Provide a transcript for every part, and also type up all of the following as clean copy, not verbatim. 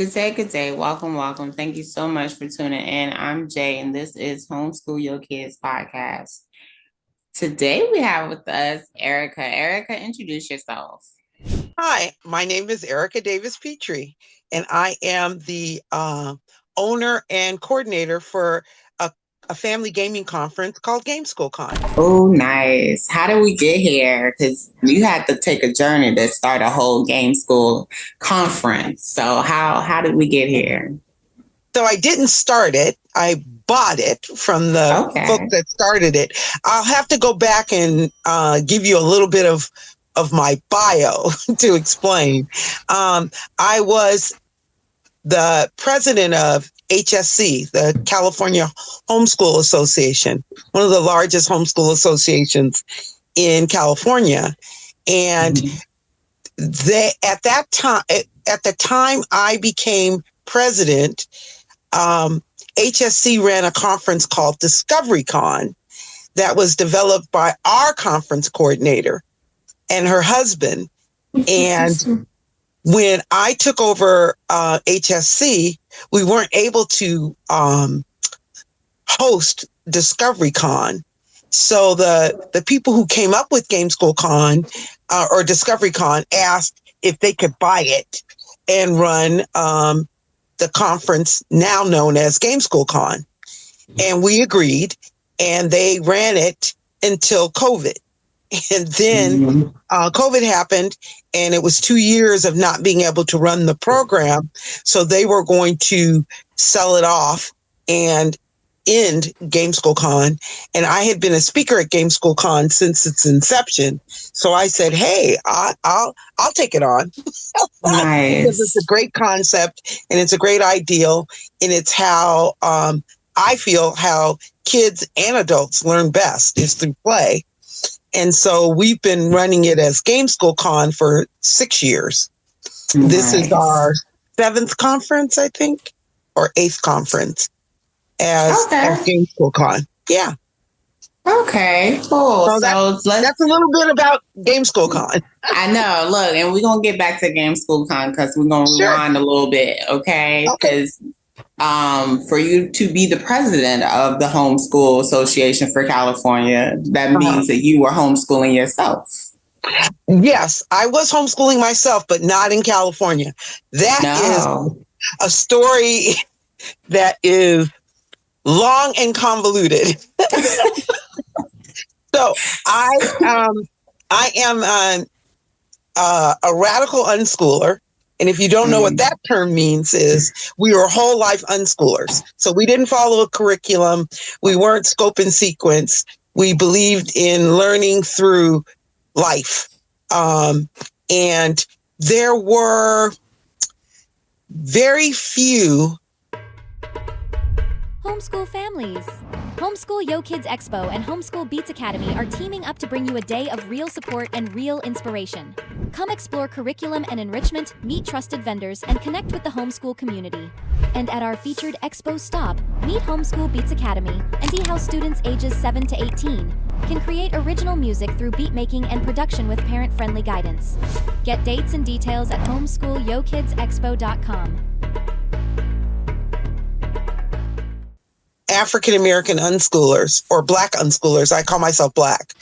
Good day, good day. Welcome, welcome. Thank you so much for tuning in. I'm Jay, and this is Homeschool Yo Kids podcast. Today we have with us Erica. Erica, introduce yourself. Hi, my name is Erica Davis Petrie, and I am the owner and coordinator for a family gaming conference called Game School Con. Oh, nice. How did we get here? Because you had to take a journey to start a whole game school conference. So how did we get here? So I didn't start it. I bought it from the folks Okay. that started it. I'll have to go back and give you a little bit of my bio to explain. I was the president of HSC, the California Homeschool Association, one of the largest homeschool associations in California. And they, at the time I became president, HSC ran a conference called DiscoveryCon that was developed by our conference coordinator and her husband. And when I took over HSC, we weren't able to host DiscoveryCon. So the people who came up with Game School Con or DiscoveryCon asked if they could buy it and run the conference now known as Game School Con. And we agreed, and they ran it until COVID. And then COVID happened, and it was 2 years of not being able to run the program. So they were going to sell it off and end Game School Con. And I had been a speaker at Game School Con since its inception. So I said, "Hey, I'll take it on." Because it's a Nice. great concept and it's a great ideal, and it's how I feel how kids and adults learn best is through play. And so we've been running it as Game School Con for 6 years. This is Nice. our seventh conference, I think, or eighth conference as Okay. Game School Con. Yeah. Okay, cool. So So let's that's a little bit about Game School Con. I know. Look, and we're gonna get back to Game School Con because we're gonna Sure. rewind a little bit, okay? Okay. Because for you to be the president of the Homeschool Association for California, that Uh-huh. means that you were homeschooling yourself. Yes, I was homeschooling myself, but not in California. That is No. a story that is long and convoluted. So I am a radical unschooler. And if you don't know what that term means, is we were whole life unschoolers. So we didn't follow a curriculum. We weren't scope and sequence. We believed in learning through life. And there were very few. Homeschool families. Homeschool Yo Kids Expo and Homeschool Beats Academy are teaming up to bring you a day of real support and real inspiration. Come explore curriculum and enrichment, meet trusted vendors, and connect with the homeschool community. And at our featured Expo stop, meet Homeschool Beats Academy and see how students ages 7 to 18 can create original music through beat making and production with parent-friendly guidance. Get dates and details at homeschoolyokidsexpo.com. African American unschoolers or Black unschoolers. I call myself Black.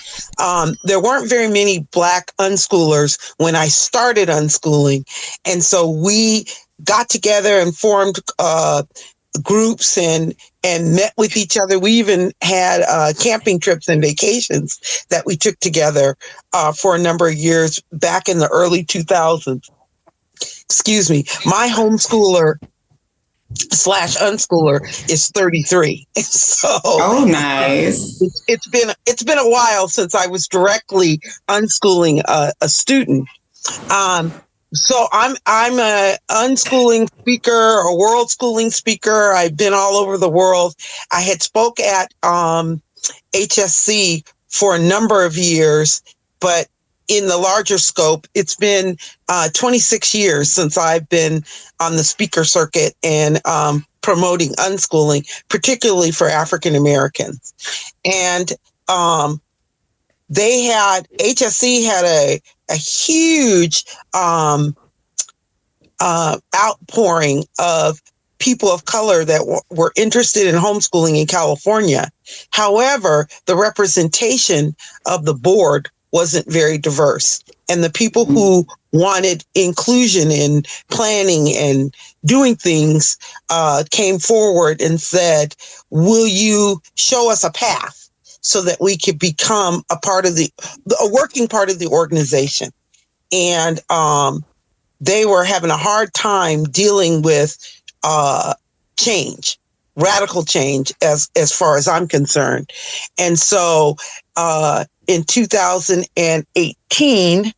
There weren't very many Black unschoolers when I started unschooling. And so we got together and formed groups and met with each other. We even had camping trips and vacations that we took together for a number of years back in the early 2000s. Excuse me. My homeschooler / unschooler is 33. So Oh, nice. it's been a while since I was directly unschooling a student. So I'm a unschooling speaker, a world schooling speaker. I've been all over the world. I had spoke at HSC for a number of years, but in the larger scope, it's been 26 years since I've been on the speaker circuit and promoting unschooling, particularly for African Americans. And HSC had a huge outpouring of people of color that were interested in homeschooling in California. However, the representation of the board wasn't very diverse. And the people who wanted inclusion in planning and doing things came forward and said, will you show us a path so that we could become a working part of the organization? And they were having a hard time dealing with change, radical change, as far as I'm concerned. And so in 2018,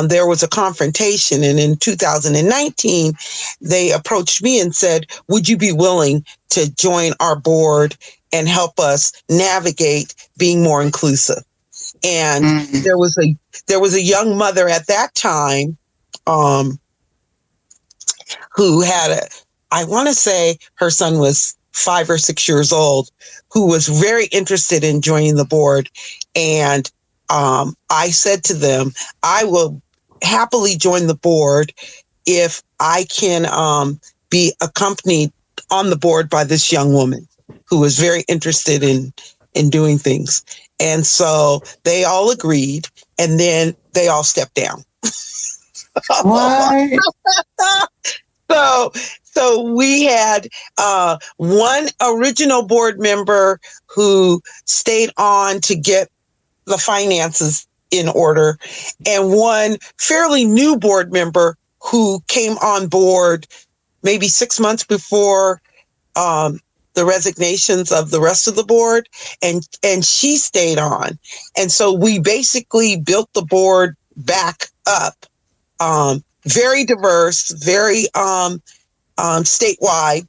there was a confrontation. And in 2019, they approached me and said, would you be willing to join our board and help us navigate being more inclusive? And there was a young mother at that time who had I want to say her son was 5 or 6 years old, who was very interested in joining the board. And I said to them, I will happily join the board if I can be accompanied on the board by this young woman who was very interested in doing things. And so they all agreed, and then they all stepped down. What? So we had one original board member who stayed on to get the finances in order, and one fairly new board member who came on board maybe 6 months before the resignations of the rest of the board, and she stayed on. And so we basically built the board back up. Very diverse, very statewide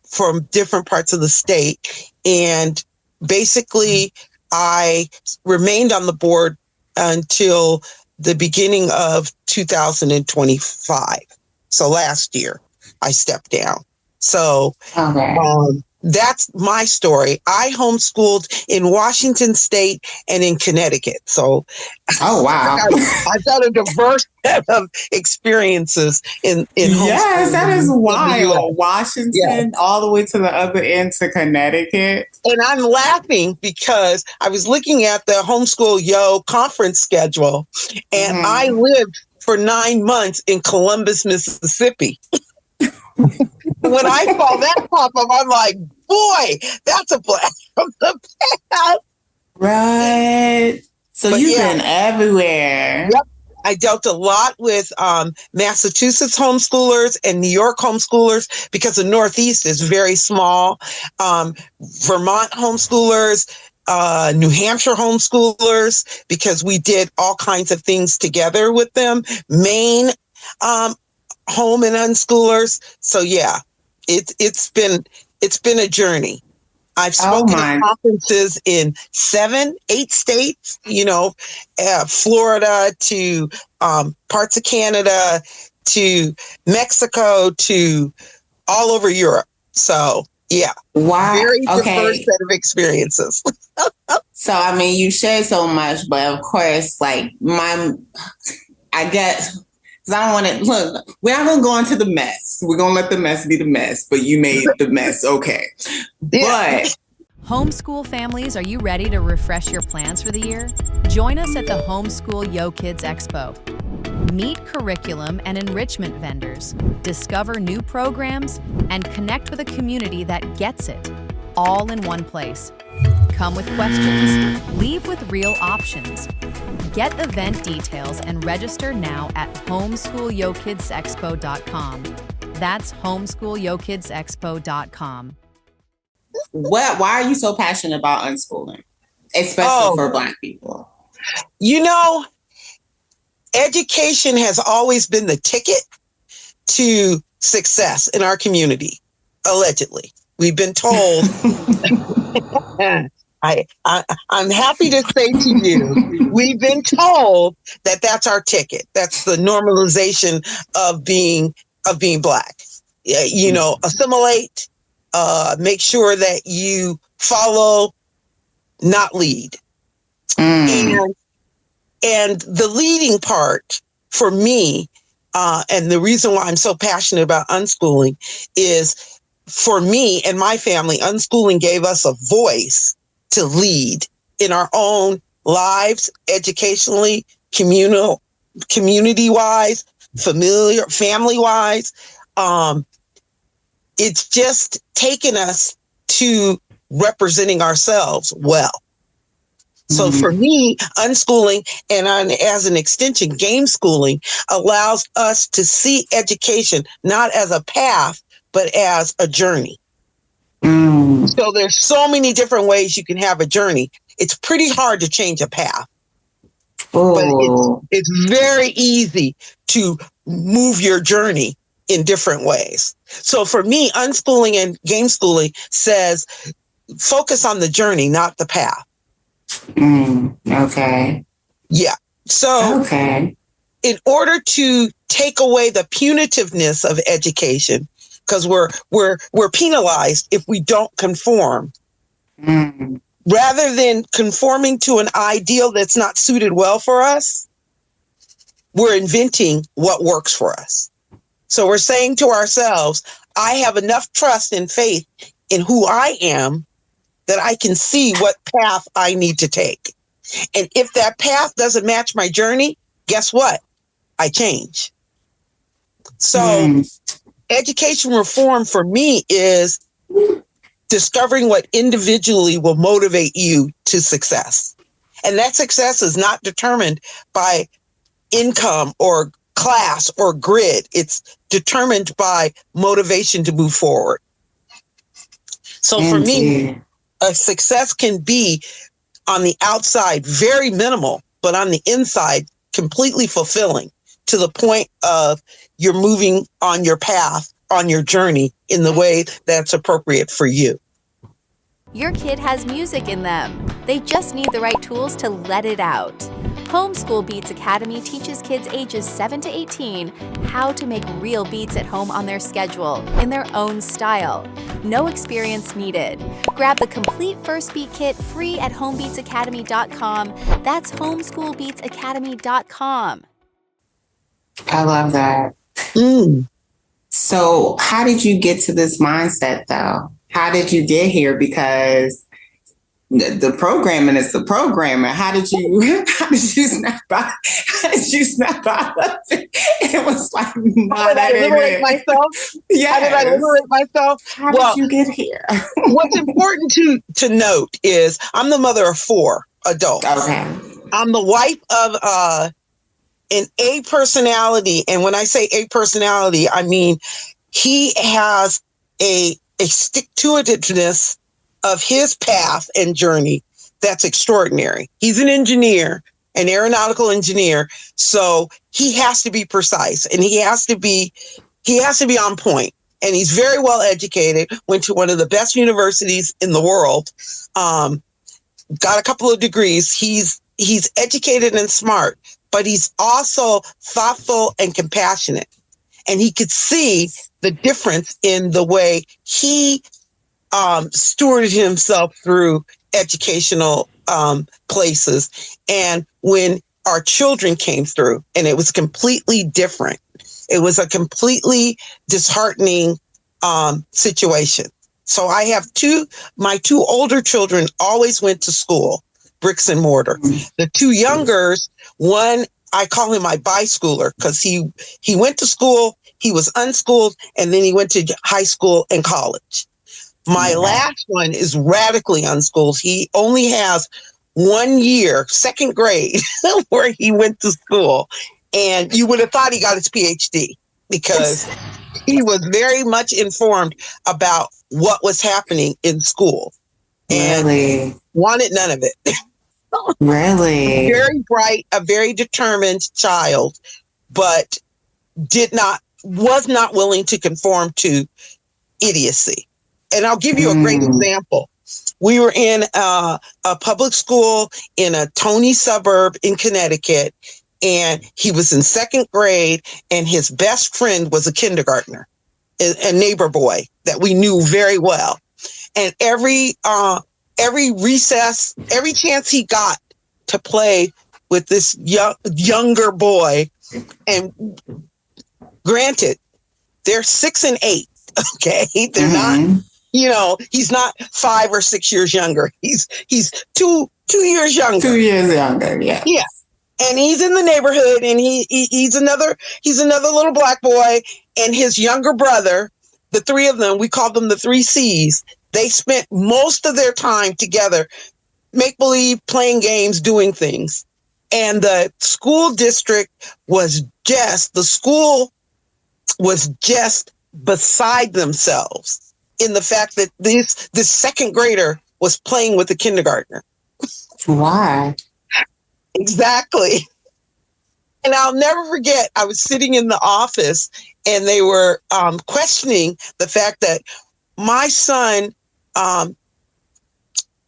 from different parts of the state. And basically, I remained on the board until the beginning of 2025. So last year, I stepped down. So that's my story. I homeschooled in Washington State and in Connecticut. So, oh wow, I've got a diverse set of experiences in yes, that is wild. Washington, yes, all the way to the other end to Connecticut. And I'm laughing because I was looking at the Homeschool Yo conference schedule, and I lived for 9 months in Columbus, Mississippi. When I saw that pop up, I'm like, boy, that's a blast from the past. Right. So but you've been everywhere. Yep. I dealt a lot with Massachusetts homeschoolers and New York homeschoolers because the Northeast is very small. Vermont homeschoolers, New Hampshire homeschoolers, because we did all kinds of things together with them. Maine home and unschoolers. So yeah, it's been a journey. I've spoken at conferences in 7, 8 states, Florida to parts of Canada to Mexico to all over Europe. So yeah, wow, very diverse set of experiences. So I mean, you shared so much, but of course, like I guess. Because I don't want to, look, we're not going to go into the mess. We're going to let the mess be the mess, but you made the mess okay. Yeah. But homeschool families, are you ready to refresh your plans for the year? Join us at the Homeschool Yo Kids Expo. Meet curriculum and enrichment vendors, discover new programs, and connect with a community that gets it, all in one place. Come with questions, leave with real options. Get event details and register now at homeschoolyokidsexpo.com. That's homeschoolyokidsexpo.com. Why are you so passionate about unschooling, especially for Black people? Education has always been the ticket to success in our community, allegedly. We've been told. I'm happy to say to you, we've been told that that's our ticket. That's the normalization of being Black. Assimilate, make sure that you follow, not lead. And the leading part for me and the reason why I'm so passionate about unschooling is, for me and my family, unschooling gave us a voice to lead in our own lives, educationally, community-wise, family-wise. It's just taken us to representing ourselves well. So for me, unschooling and as an extension, game schooling allows us to see education not as a path, but as a journey. So there's so many different ways you can have a journey. It's pretty hard to change a path, but it's very easy to move your journey in different ways. So for me, unschooling and game schooling says focus on the journey, not the path. Okay. Yeah. So in order to take away the punitiveness of education, because we're penalized if we don't conform, rather than conforming to an ideal that's not suited well for us, we're inventing what works for us. So we're saying to ourselves, I have enough trust and faith in who I am that I can see what path I need to take. And if that path doesn't match my journey, guess what? I change. So education reform for me is discovering what individually will motivate you to success. And that success is not determined by income or class or grid. It's determined by motivation to move forward. So for me, a success can be on the outside very minimal, but on the inside completely fulfilling, to the point of you're moving on your path, on your journey in the way that's appropriate for you. Your kid has music in them. They just need the right tools to let it out. Homeschool Beats Academy teaches kids ages 7 to 18 how to make real beats at home on their schedule, in their own style. No experience needed. Grab the complete First Beat Kit free at homebeatsacademy.com. That's homeschoolbeatsacademy.com. I love that. So how did you get to this mindset, though? How did you get here? Because the programming is the programming. How did you snap out? How did you snap out of it? It was like, how did I liberate myself? Yes. How did I liberate myself? How did you get here? What's important to note is I'm the mother of 4 adults. Okay. I'm the wife of an A personality. And when I say A personality, I mean he has a stick-to-itiveness of his path and journey that's extraordinary. He's an engineer, an aeronautical engineer, so he has to be precise and he has to be on point. And he's very well educated, went to one of the best universities in the world, got a couple of degrees. He's educated and smart, but he's also thoughtful and compassionate. And he could see the difference in the way he stewarded himself through educational places. And when our children came through, and it was completely different. It was a completely disheartening situation. So I have my 2 older children always went to school, bricks and mortar. The 2 youngers, one, I call him my bi-schooler because he went to school, he was unschooled, and then he went to high school and college. My last one is radically unschooled. He only has 1 year, 2nd grade, where he went to school. And you would have thought he got his PhD because he was very much informed about what was happening in school. And wanted none of it. Really? Very bright, a very determined child, but was not willing to conform to idiocy. And I'll give you a great example. We were in a public school in a Tony suburb in Connecticut, and he was in 2nd grade, and his best friend was a kindergartner, a neighbor boy that we knew very well. And every recess, every chance he got to play with this younger boy and Granted, they're 6 and 8. Okay. They're not, he's not 5 or 6 years younger. He's 2 years younger. 2 years younger. Yeah. Yeah. And he's in the neighborhood, and he's another little black boy, and his younger brother, the three of them, we call them the 3 C's. They spent most of their time together, make believe, playing games, doing things. And the school district was just beside themselves in the fact that this second grader was playing with the kindergartner. Why? Exactly. And I'll never forget, I was sitting in the office and they were questioning the fact that my son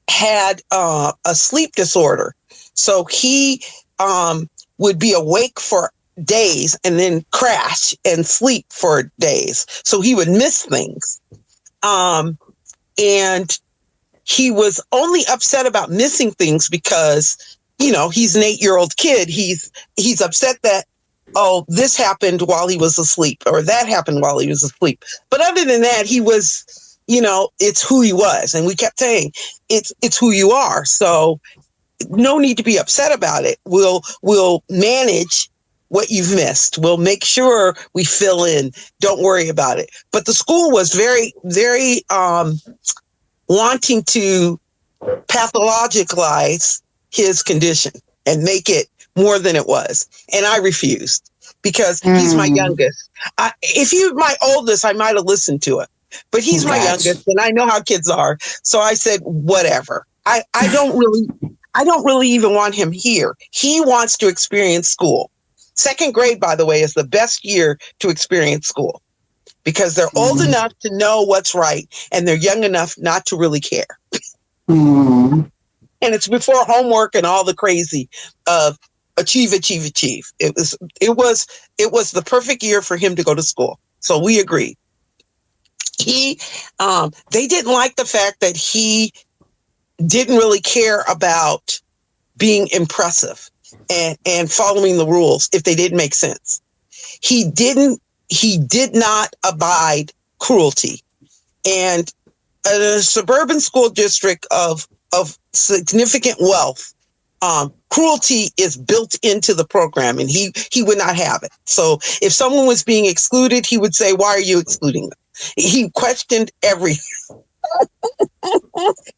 had a sleep disorder. So he would be awake for days and then crash and sleep for days. So he would miss things. And he was only upset about missing things because, he's an 8-year-old kid. He's upset that, this happened while he was asleep or that happened while he was asleep. But other than that, he was, it's who he was. And we kept saying, it's who you are. So no need to be upset about it. We'll manage what you've missed. We'll make sure we fill in. Don't worry about it. But the school was very, very wanting to pathologicalize his condition and make it more than it was. And I refused because he's my youngest. If he was my oldest, I might have listened to it. But he's my youngest, and I know how kids are. So I said, whatever. I don't really even want him here. He wants to experience school. Second grade, by the way, is the best year to experience school because they're old enough to know what's right and they're young enough not to really care. And it's before homework and all the crazy of achieve. It was the perfect year for him to go to school. So we agreed. They didn't like the fact that he didn't really care about being impressive and following the rules if they didn't make sense. He did not abide cruelty. And a suburban school district of significant wealth, cruelty is built into the program, and he would not have it. So if someone was being excluded, he would say, why are you excluding them? He questioned everything.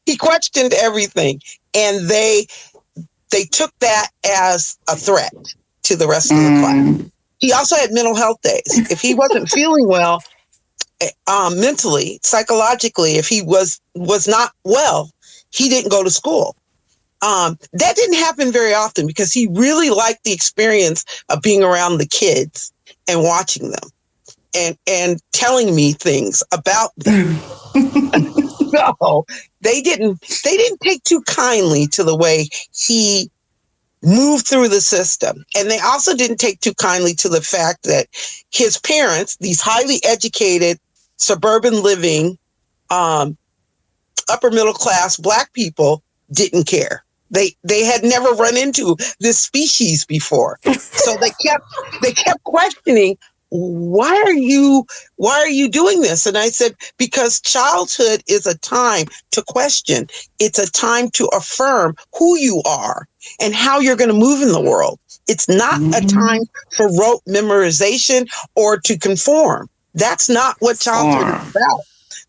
He questioned everything. And they took that as a threat to the rest of the class. He also had mental health days. If he wasn't feeling well, mentally, psychologically, if he was not well, he didn't go to school. That didn't happen very often because he really liked the experience of being around the kids and watching them and telling me things about them. So they didn't take too kindly to the way he moved through the system. And they also didn't take too kindly to the fact that his parents, these highly educated, suburban living, upper middle class Black people, didn't care. They had never run into this species before. So they kept questioning, why are you doing this? And I said, because childhood is a time to question. It's a time to affirm who you are and how you're going to move in the world. It's not a time for rote memorization or to conform. That's not what childhood is about.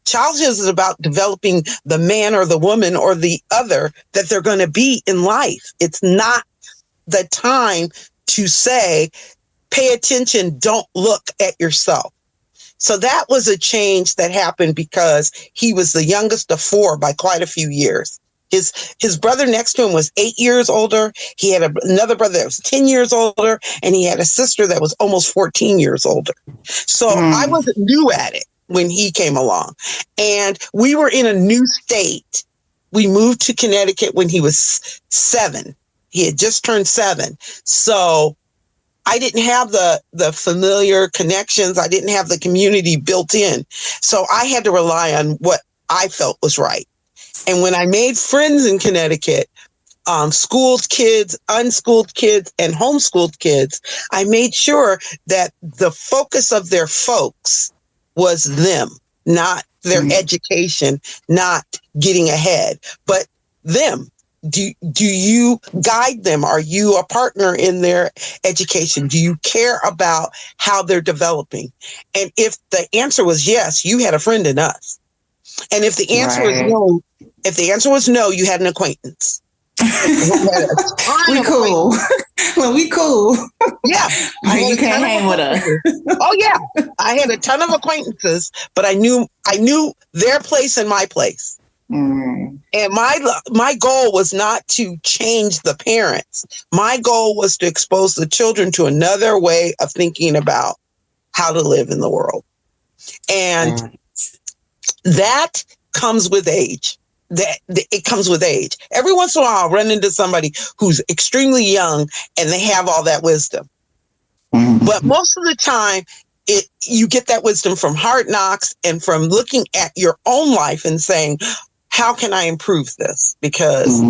Childhood is about developing the man or the woman or the other that they're going to be in life. It's not the time to say, pay attention, don't look at yourself. So that was a change that happened because he was the youngest of 4 by quite a few years. His brother next to him was 8 years older. He had another brother that was 10 years older, and he had a sister that was almost 14 years older. So I wasn't new at it when he came along. And we were in a new state. We moved to Connecticut when he was 7. He had just turned 7. So I didn't have the familiar connections. I didn't have the community built in. So I had to rely on what I felt was right. And when I made friends in Connecticut, schooled kids, unschooled kids, and homeschooled kids, I made sure that the focus of their folks was them, not their education, not getting ahead, but them. Do you guide them? Are you a partner in their education? Do you care about how they're developing? And if the answer was yes, you had a friend in us. And if the answer was no, you had an acquaintance. We cool. Well, we cool. Yeah. You can't hang with us. Oh yeah. I had a ton of acquaintances, but I knew their place and my place. And my goal was not to change the parents. My goal was to expose the children to another way of thinking about how to live in the world. And that comes with age. It comes with age. Every once in a while, I'll run into somebody who's extremely young and they have all that wisdom. But most of the time, you get that wisdom from hard knocks and from looking at your own life and saying, how can I improve this? Because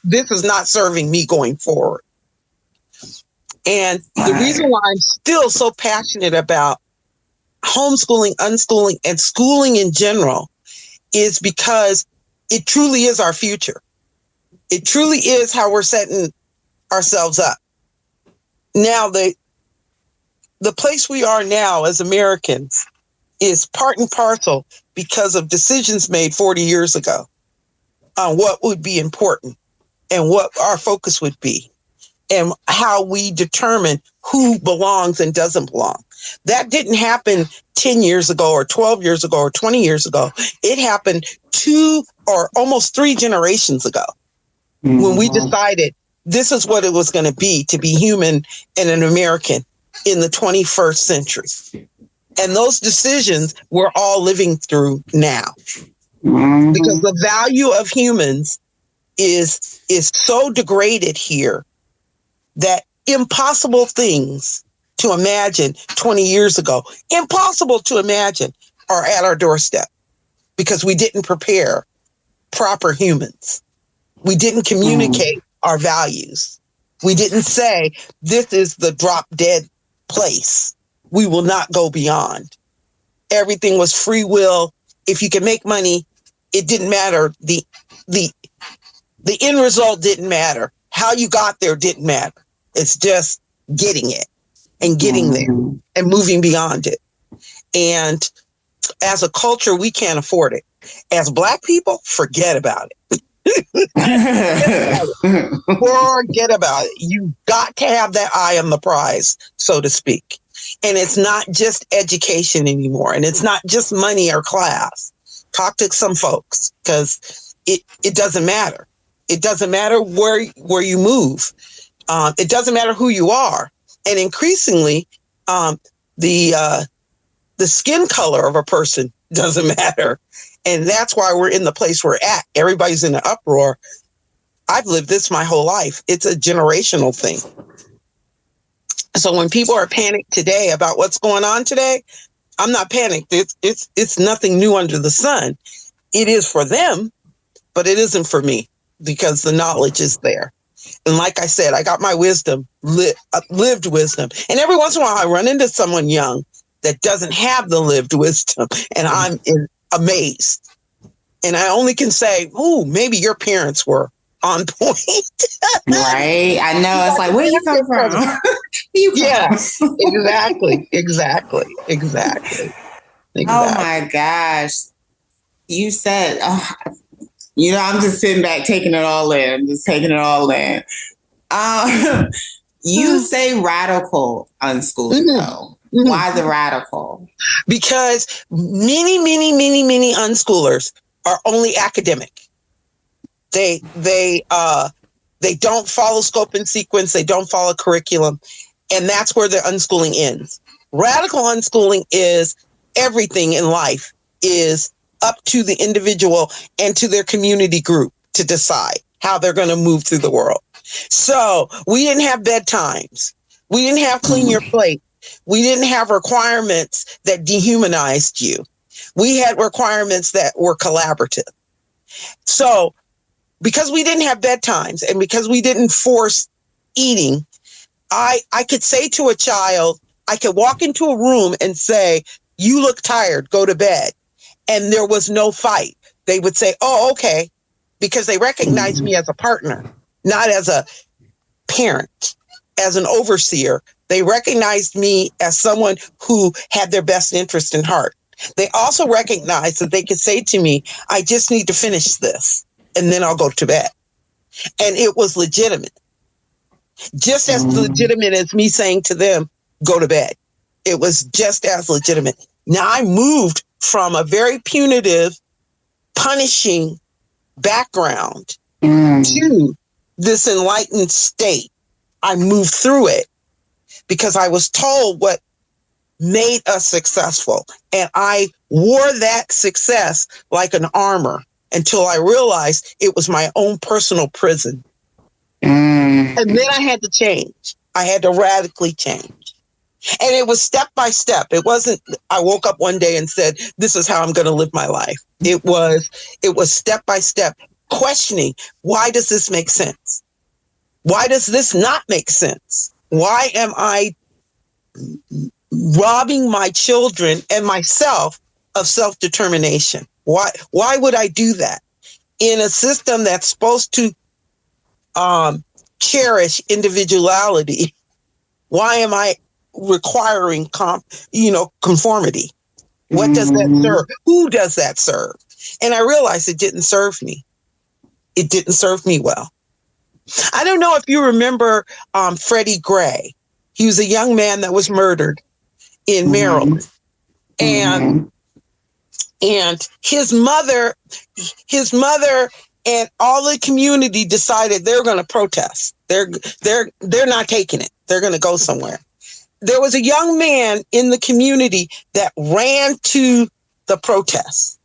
this is not serving me going forward. And the reason why I'm still so passionate about homeschooling, unschooling, and schooling in general is because it truly is our future. It truly is how we're setting ourselves up. Now, the place we are now as Americans is part and parcel because of decisions made 40 years ago on what would be important and what our focus would be and how we determine who belongs and doesn't belong. That didn't happen 10 years ago or 12 years ago or 20 years ago. It happened 2 or almost 3 generations ago when we decided this is what it was going to be human and an American in the 21st century. And those decisions we're all living through now. Because the value of humans is so degraded here that impossible things to imagine 20 years ago, impossible to imagine, are at our doorstep because we didn't prepare proper humans. We didn't communicate our values. We didn't say, this is the drop dead place. We will not go beyond. Everything was free will. If you can make money, it didn't matter. The end result didn't matter. How you got there didn't matter. It's just getting it and getting there and moving beyond it. And as a culture, we can't afford it. As Black people, forget about it. Forget about it. You got to have that eye on the prize, so to speak. And it's not just education anymore. And it's not just money or class. Talk to some folks because it doesn't matter. It doesn't matter where you move. It doesn't matter who you are. And increasingly, the skin color of a person doesn't matter. And that's why we're in the place we're at. Everybody's in an uproar. I've lived this my whole life. It's a generational thing. So when people are panicked today about what's going on today, I'm not panicked. It's nothing new under the sun. It is for them, but it isn't for me because the knowledge is there. And like I said, I got my wisdom, lived wisdom. And every once in a while, I run into someone young that doesn't have the lived wisdom, and I'm amazed. And I only can say, "Ooh, maybe your parents were on point." Right? I know. It's like, where you come from? Yes, exactly. Oh my gosh! You said, I'm just sitting back, taking it all in. You say radical unschooling, though. Why the radical? Because many unschoolers are only academic. They don't follow scope and sequence. They don't follow curriculum. And that's where the unschooling ends. Radical unschooling is everything in life is up to the individual and to their community group to decide how they're going to move through the world. So we didn't have bedtimes. We didn't have clean your plate. We didn't have requirements that dehumanized you. We had requirements that were collaborative. So because we didn't have bedtimes and because we didn't force eating, I could say to a child, I could walk into a room and say, you look tired, go to bed. And there was no fight. They would say, oh, okay, because they recognized me as a partner, not as a parent, as an overseer. They recognized me as someone who had their best interest in heart. They also recognized that they could say to me, I just need to finish this, and then I'll go to bed. And it was legitimate. Just as legitimate as me saying to them, go to bed. It was just as legitimate. Now I moved from a very punitive, punishing background to this enlightened state. I moved through it because I was told what made us successful. And I wore that success like an armor until I realized it was my own personal prison. And then I had to change. I had to radically change. And it was step by step. It wasn't, I woke up one day and said, this is how I'm going to live my life. It was step by step, questioning, why does this make sense? Why does this not make sense? Why am I robbing my children and myself of self-determination? Why would I do that in a system that's supposed to cherish individuality? Why am I requiring conformity? What does that serve? Who does that serve? And I realized it didn't serve me. It didn't serve me well. I don't know if you remember Freddie Gray. He was a young man that was murdered in Maryland. And his mother and all the community decided they're going to protest. They're not taking it. They're going to go somewhere. There was a young man in the community that ran to the protest,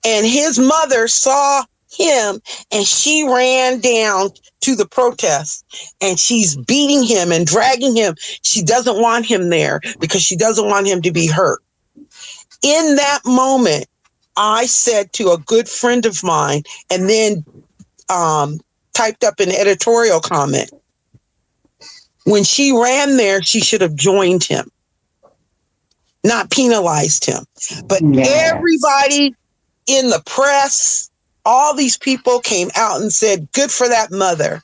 and his mother saw him and she ran down to the protest, and she's beating him and dragging him. She doesn't want him there because she doesn't want him to be hurt. In that moment, I said to a good friend of mine, and then typed up an editorial comment, when she ran there, she should have joined him, not penalized him. But everybody in the press, all these people came out and said, good for that mother.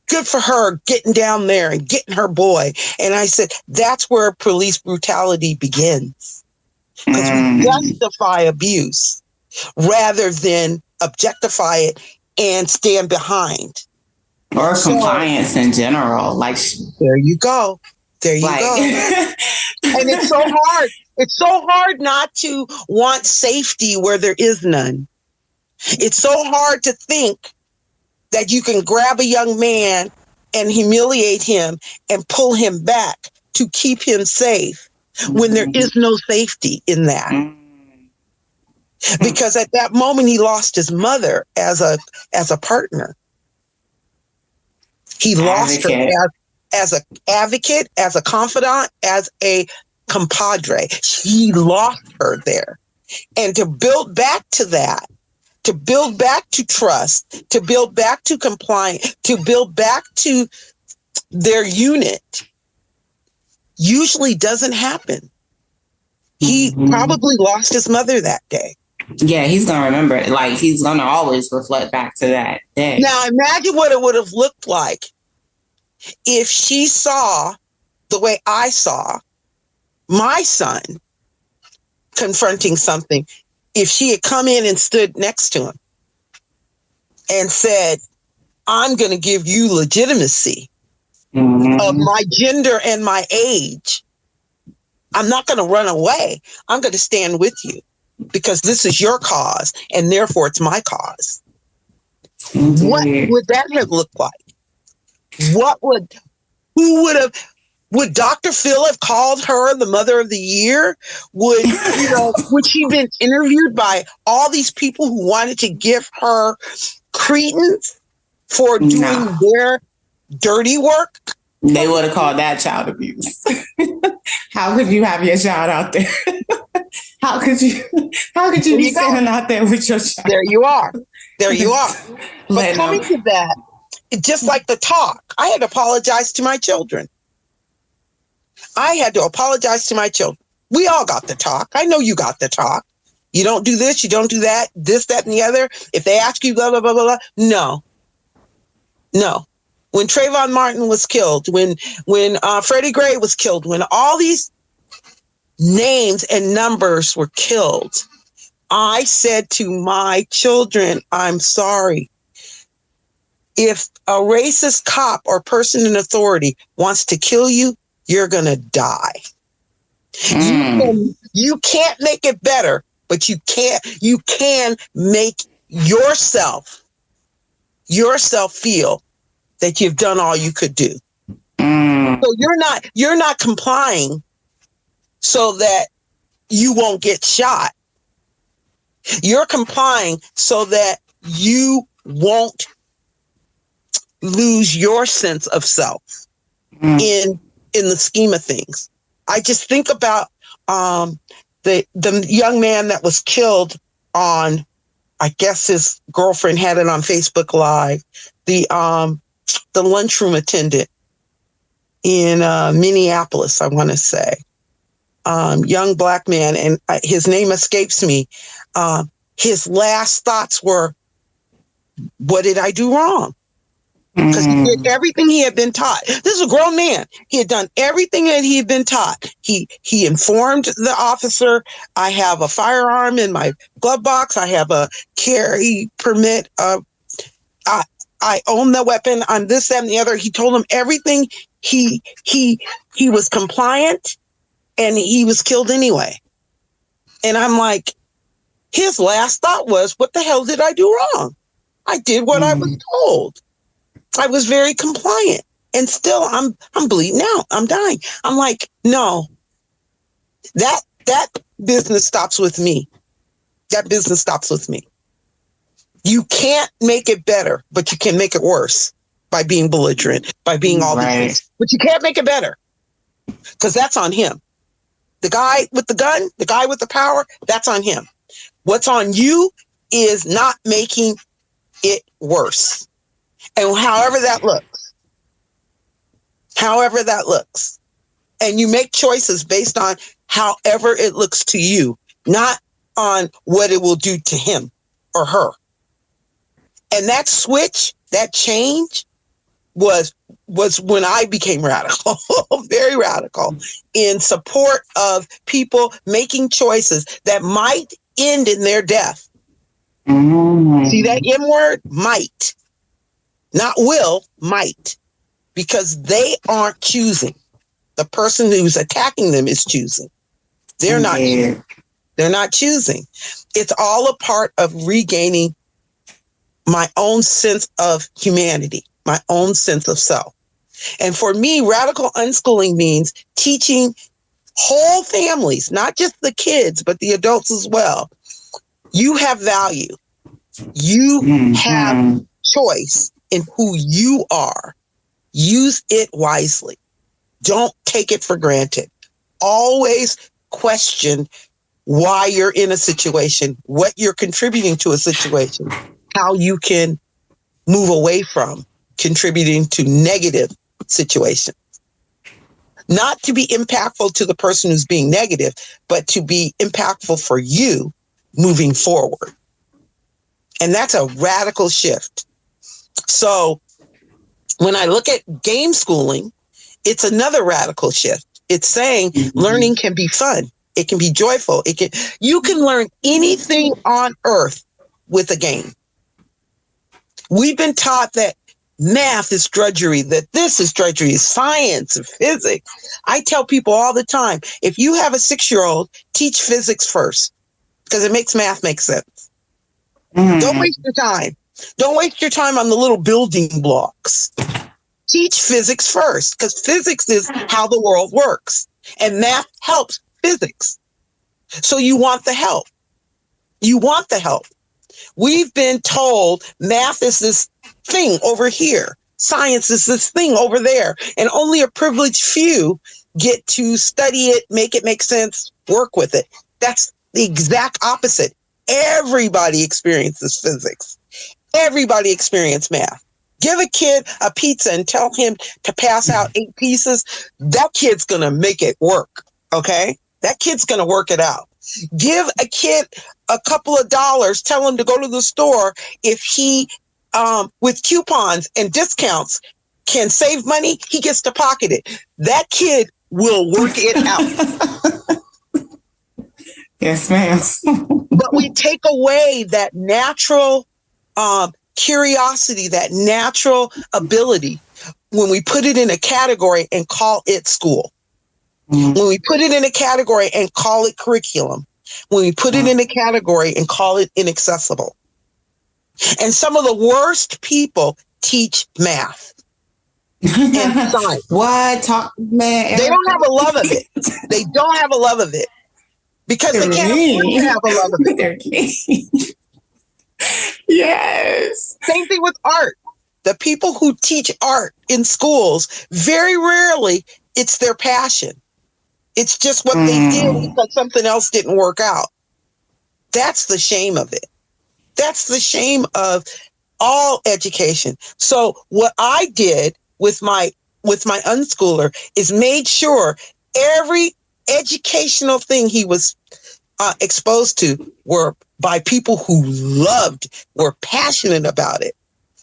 Good for her getting down there and getting her boy. And I said, that's where police brutality begins. Because we justify abuse rather than objectify it and stand behind. Or compliance in general. Like, there you go. There you go. And it's so hard. It's so hard not to want safety where there is none. It's so hard to think that you can grab a young man and humiliate him and pull him back to keep him safe when there is no safety in that. Because at that moment, he lost his mother as a partner. He lost her as an advocate, as a confidant, as a compadre. He lost her there. And to build back to that, to build back to trust, to build back to compliance, to build back to their unit, usually doesn't happen. He probably lost his mother that day. Yeah, he's going to remember it. Like, he's going to always reflect back to that day. Now, imagine what it would have looked like if she saw the way I saw my son confronting something. If she had come in and stood next to him and said, I'm going to give you legitimacy of my gender and my age. I'm not going to run away. I'm going to stand with you because this is your cause and therefore it's my cause. What would that have looked like? Would Dr. Phil have called her the mother of the year? Would she been interviewed by all these people who wanted to give her credence for doing their dirty work? They would have called that child abuse. How could you have your child out there? How could you? How could you There be you go. standing out there with your child? There you are. There you are. But Letting coming them- to that, just like the talk, I had to apologize to my children. I had to apologize to my children. We all got the talk. I know you got the talk. You don't do this, you don't do that, this, that, and the other. If they ask you, blah, blah, blah, blah, blah. No. No. When Trayvon Martin was killed, when Freddie Gray was killed, when all these names and numbers were killed, I said to my children, I'm sorry. If a racist cop or person in authority wants to kill you, you're going to die. You can't make it better, but you can make yourself feel that you've done all you could do. So you're not complying so that you won't get shot. You're complying so that you won't lose your sense of self in the scheme of things. I just think about the young man that was killed on, I guess his girlfriend had it on Facebook Live, the lunchroom attendant in Minneapolis, I want to say. Young black man, and his name escapes me. His last thoughts were, what did I do wrong? Because he did everything he had been taught. This is a grown man. He had done everything that he had been taught. He informed the officer, I have a firearm in my glove box. I have a carry permit. I own the weapon. I'm this, that, and the other. He told him everything. He was compliant, and he was killed anyway. And I'm like, his last thought was, what the hell did I do wrong? I did what I was told. I was very compliant, and still I'm bleeding out. I'm dying. I'm like, no, that business stops with me. That business stops with me. You can't make it better, but you can make it worse by being belligerent, by being all these things. But you can't make it better because that's on him. The guy with the gun, the guy with the power, that's on him. What's on you is not making it worse. And however that looks, and you make choices based on however it looks to you, not on what it will do to him or her. And that switch, that change was when I became radical, very radical, in support of people making choices that might end in their death. See that M word? Might. Not will, might. Because they aren't choosing. The person who's attacking them is choosing. They're not choosing. They're not choosing. It's all a part of regaining my own sense of humanity, my own sense of self. And for me, radical unschooling means teaching whole families, not just the kids, but the adults as well. You have value. You have choice in who you are. Use it wisely. Don't take it for granted. Always question why you're in a situation, what you're contributing to a situation, how you can move away from contributing to negative situations. Not to be impactful to the person who's being negative, but to be impactful for you moving forward. And that's a radical shift. So when I look at game schooling, it's another radical shift. It's saying learning can be fun. It can be joyful. You can learn anything on earth with a game. We've been taught that math is drudgery, that this is drudgery, science, physics. I tell people all the time, if you have a 6-year-old, teach physics first, because it makes math make sense. Don't waste your time. Don't waste your time on the little building blocks. Teach physics first, because physics is how the world works. And math helps physics. So you want the help. You want the help. We've been told math is this thing over here. Science is this thing over there. And only a privileged few get to study it, make it make sense, work with it. That's the exact opposite. Everybody experiences physics. Everybody experiences math. Give a kid a pizza and tell him to pass out 8 pieces. That kid's going to make it work. Okay? That kid's going to work it out. Give a kid a couple of dollars, tell him to go to the store. If he, with coupons and discounts, can save money, he gets to pocket it. That kid will work it out. Yes, ma'am. But we take away that natural curiosity, that natural ability, when we put it in a category and call it school. When we put it in a category and call it curriculum. When we put it in a category and call it inaccessible. And some of the worst people teach math and science. What? Talk, man. They don't have a love of it. They don't have a love of it. Because they can't afford to have a love of it. Yes. Same thing with art. The people who teach art in schools, very rarely it's their passion. It's just what they did because something else didn't work out. That's the shame of it. That's the shame of all education. So what I did with my unschooler is made sure every educational thing he was exposed to were by people who were passionate about it.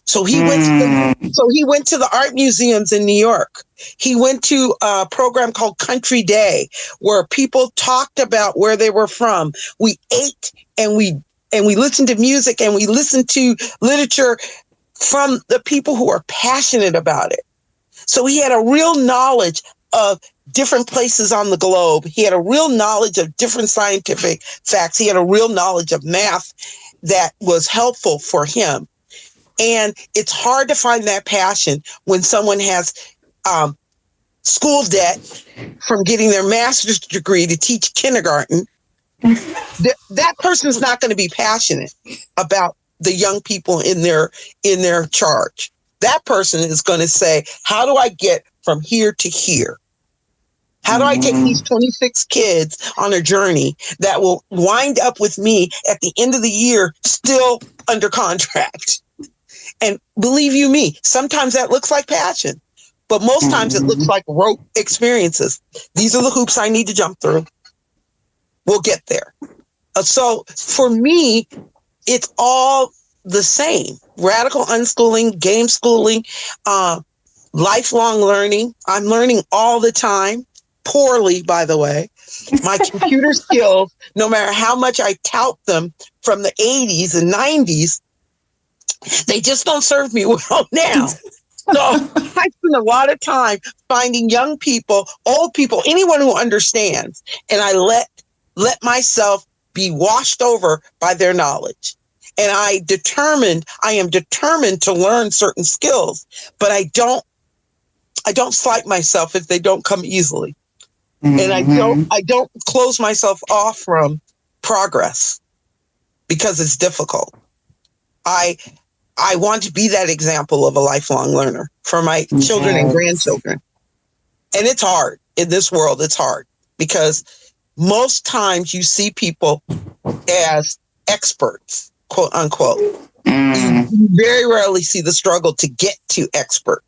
So he went to the art museums in New York. He went to a program called Country Day, where people talked about where they were from. We ate and we listened to music and we listened to literature from the people who are passionate about it. So he had a real knowledge of different places on the globe. He had a real knowledge of different scientific facts. He had a real knowledge of math that was helpful for him. And it's hard to find that passion when someone has school debt from getting their master's degree to teach kindergarten. That person's not going to be passionate about the young people in their charge. That person is going to say, how do I get from here to here? How do I take these 26 kids on a journey that will wind up with me at the end of the year still under contract? And believe you me, sometimes that looks like passion, but most times it looks like rote experiences. These are the hoops I need to jump through. We'll get there. So for me, it's all the same. Radical unschooling, game schooling, lifelong learning. I'm learning all the time, poorly, by the way. My computer skills, no matter how much I tout them from the 80s and 90s, they just don't serve me well now. So I spend a lot of time finding young people, old people, anyone who understands, and I let myself be washed over by their knowledge. And I am determined to learn certain skills, but I don't slight myself if they don't come easily. And I don't close myself off from progress because it's difficult. I want to be that example of a lifelong learner for my children and grandchildren. And it's hard. In this world, it's hard because most times you see people as experts, quote unquote. You very rarely see the struggle to get to expert.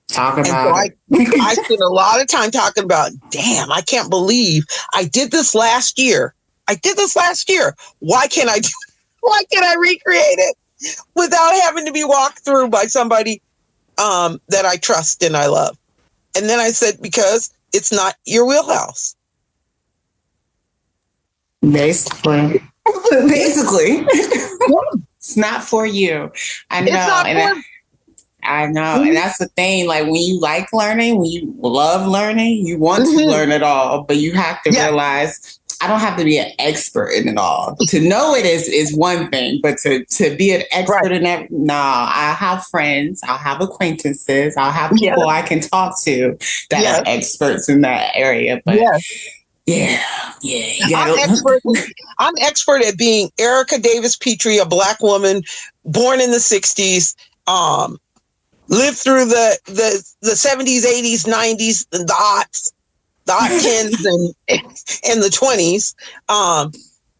Talk about it. I spend a lot of time talking about, damn, I can't believe I did this last year. Why can't I recreate it without having to be walked through by somebody that I trust and I love? And then I said, because it's not your wheelhouse. Basically. It's not for you. I know. I know. And that's the thing. Like when you like learning, when you love learning, you want to learn it all, but you have to realize I don't have to be an expert in it all. To know it is one thing, but to be an expert in it, no. I have friends, I'll have acquaintances, I'll have people I can talk to that are experts in that area. But I'm expert at being Erica Davis Petrie, a Black woman born in the 60s, lived through the 70s, 80s, 90s, and the aughts. The 10s and the 20s,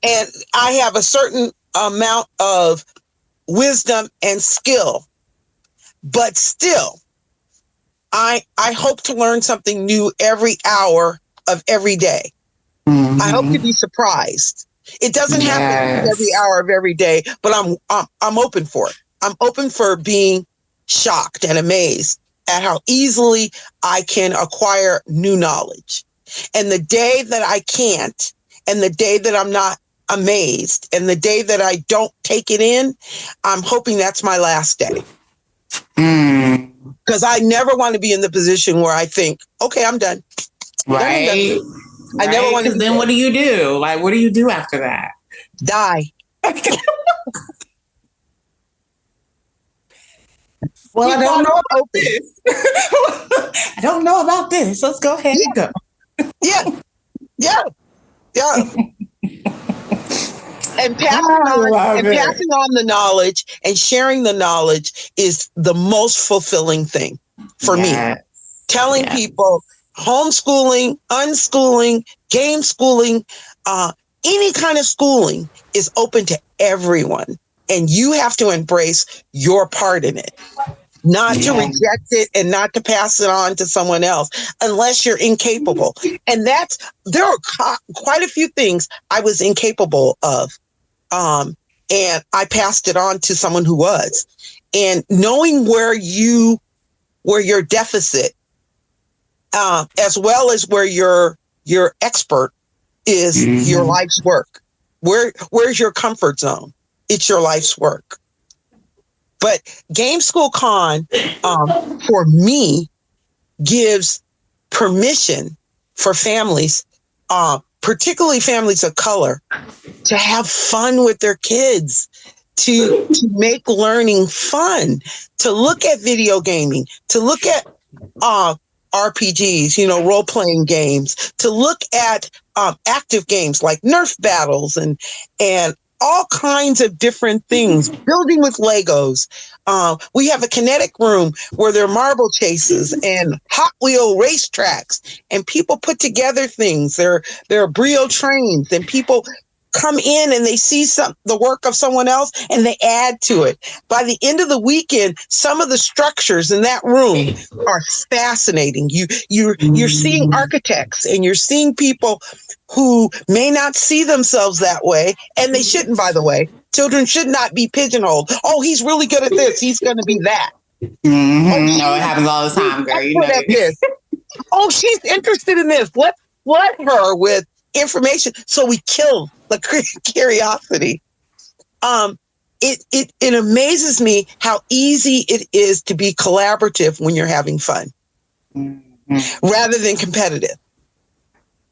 And I have a certain amount of wisdom and skill, but still, I hope to learn something new every hour of every day. I hope to be surprised. It doesn't have to be every hour of every day, but I'm open for it. I'm open for being shocked and amazed at how easily I can acquire new knowledge. And the day that I can't, and the day that I'm not amazed, and the day that I don't take it in, I'm hoping that's my last day. Because I never want to be in the position where I think, okay, I'm done. Right. I never want to. Because then what do you do? Like, what do you do after that? Die. Well, I don't know about this. I don't know about this. Let's go ahead and go. Yeah. And passing on the knowledge and sharing the knowledge is the most fulfilling thing for me. Telling people homeschooling, unschooling, game schooling, any kind of schooling is open to everyone. And you have to embrace your part in it. Not to reject it and not to pass it on to someone else unless you're incapable. And there are quite a few things I was incapable of. And I passed it on to someone who was. And knowing where your deficit, as well as where your expert is, your life's work. Where's your comfort zone? It's your life's work. But Game School Con, for me, gives permission for families, particularly families of color, to have fun with their kids, to make learning fun, to look at video gaming, to look at RPGs, role-playing games, to look at active games like Nerf battles and all kinds of different things, building with Legos. We have a kinetic room where there are marble chases and Hot Wheel racetracks, and people put together things. There are Brio trains, and people come in and they see the work of someone else and they add to it. By the end of the weekend, some of the structures in that room are fascinating. You're seeing architects, and you're seeing people who may not see themselves that way, and they shouldn't, by the way. Children should not be pigeonholed. Oh, he's really good at this. He's going to be that. Oh, it happens all the time, girl. You know this. Oh, she's interested in this. Let's flood her with information so we kill the curiosity. It amazes me how easy it is to be collaborative when you're having fun, rather than competitive.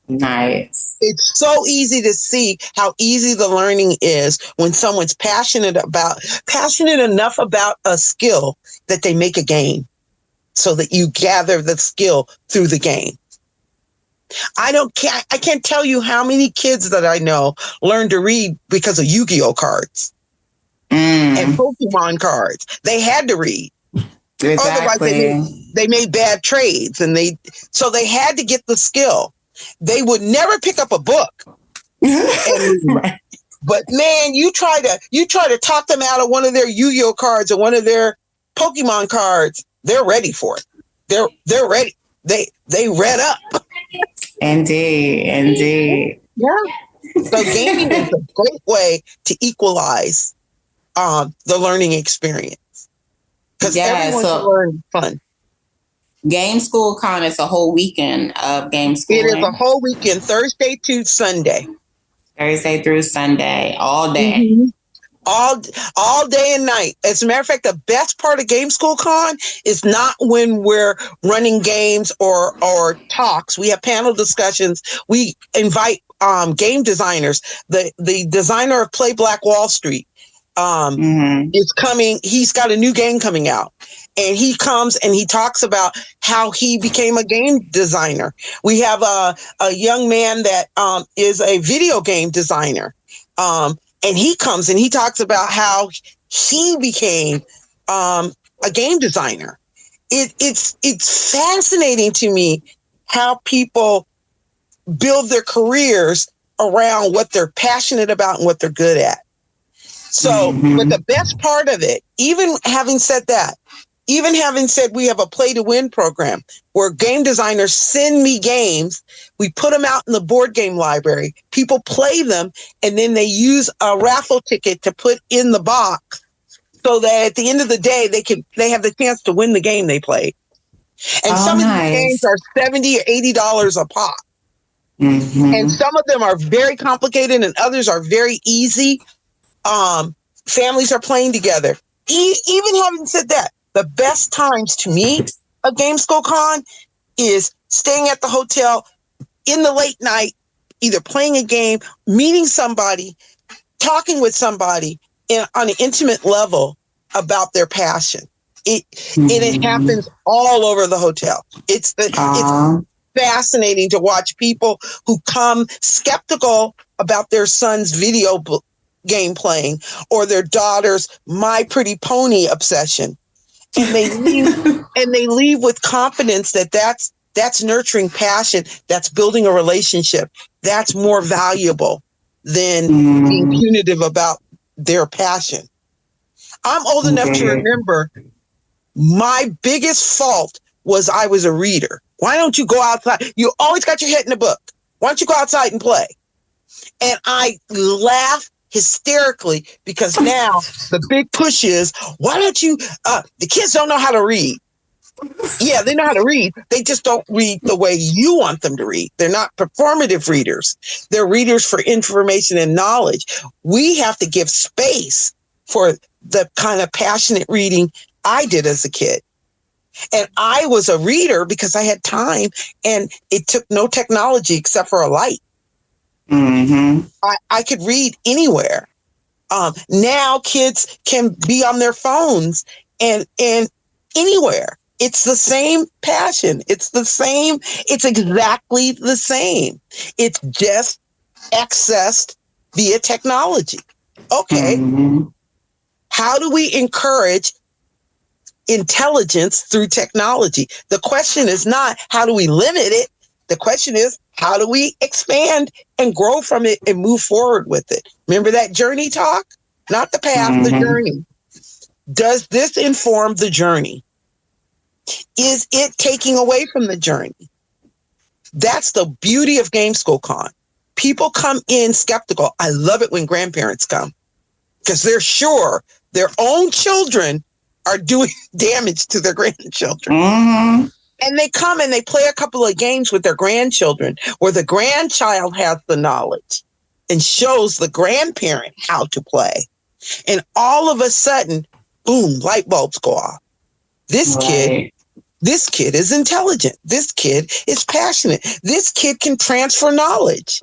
Nice. It's so easy to see how easy the learning is when someone's passionate enough about a skill that they make a game, so that you gather the skill through the game. I can't tell you how many kids that I know learn to read because of Yu-Gi-Oh cards and Pokemon cards. They had to read. Exactly. Otherwise they made bad trades, so they had to get the skill. They would never pick up a book. Right. But man, you try to talk them out of one of their Yu-Gi-Oh cards or one of their Pokemon cards, they're ready for it. They're ready. They read up. Indeed. Yeah. So gaming is a great way to equalize the learning experience, because everyone's learning fun. Game School Con is a whole weekend of game schooling. It is a whole weekend, Thursday to Sunday. Thursday through Sunday, all day. Mm-hmm. All day and night. As a matter of fact, the best part of Game School Con is not when we're running games or talks. We have panel discussions. We invite game designers. The designer of Play Black Wall Street is coming. He's got a new game coming out. And he comes and he talks about how he became a game designer. We have a young man that is a video game designer. And he comes and he talks about how he became a game designer. It's fascinating to me how people build their careers around what they're passionate about and what they're good at. So, but the best part of it, even having said we have a play to win program where game designers send me games. We put them out in the board game library. People play them, and then they use a raffle ticket to put in the box so that at the end of the day, they have the chance to win the game they played. And some of these games are $70 or $80 a pop. And some of them are very complicated and others are very easy. Families are playing together. Even having said that, the best times to me of Game School Con is staying at the hotel in the late night, either playing a game, meeting somebody, talking with somebody on an intimate level about their passion. And it happens all over the hotel. It's fascinating to watch people who come skeptical about their son's video game playing or their daughter's My Pretty Pony obsession. And they leave with confidence that that's nurturing passion, that's building a relationship, that's more valuable than being punitive about their passion. I'm old enough to remember my biggest fault was I was a reader. Why don't you go outside? You always got your head in a book. Why don't you go outside and play? And I laugh hysterically because now the big push is, why don't you, the kids don't know how to read. Yeah, they know how to read. They just don't read the way you want them to read. They're not performative readers. They're readers for information and knowledge. We have to give space for the kind of passionate reading I did as a kid. And I was a reader because I had time and it took no technology except for a light. I could read anywhere. Now kids can be on their phones and anywhere. It's the same passion. It's the same. It's exactly the same. It's just accessed via technology. Okay. How do we encourage intelligence through technology? The question is not how do we limit it? The question is how do we expand and grow from it and move forward with it? Remember that journey talk? Not the path, the journey. Does this inform the journey? Is it taking away from the journey? That's the beauty of Game School Con. People come in skeptical. I love it when grandparents come because they're sure their own children are doing damage to their grandchildren. And they come and they play a couple of games with their grandchildren where the grandchild has the knowledge and shows the grandparent how to play. And all of a sudden, boom, light bulbs go off. This kid is intelligent. This kid is passionate. This kid can transfer knowledge.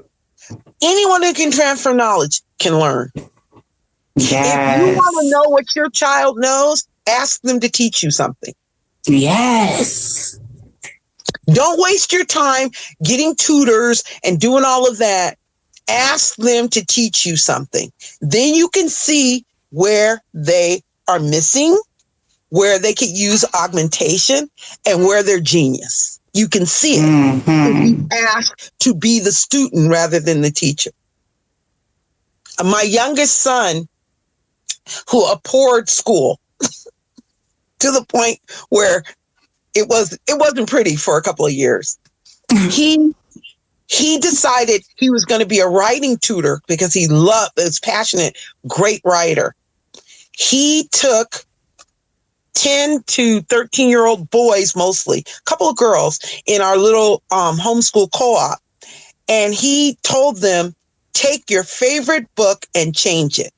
Anyone who can transfer knowledge can learn. Yes. If you want to know what your child knows, ask them to teach you something. Yes. Don't waste your time getting tutors and doing all of that. Ask them to teach you something. Then you can see where they are missing, where they could use augmentation, and where they're genius. You can see it if you ask to be the student rather than the teacher. My youngest son, who abhorred school to the point where it wasn't pretty for a couple of years. He decided he was going to be a writing tutor because he loved this passionate, great writer. He took 10 to 13-year-old boys, mostly, a couple of girls in our little homeschool co-op. And he told them, take your favorite book and change it.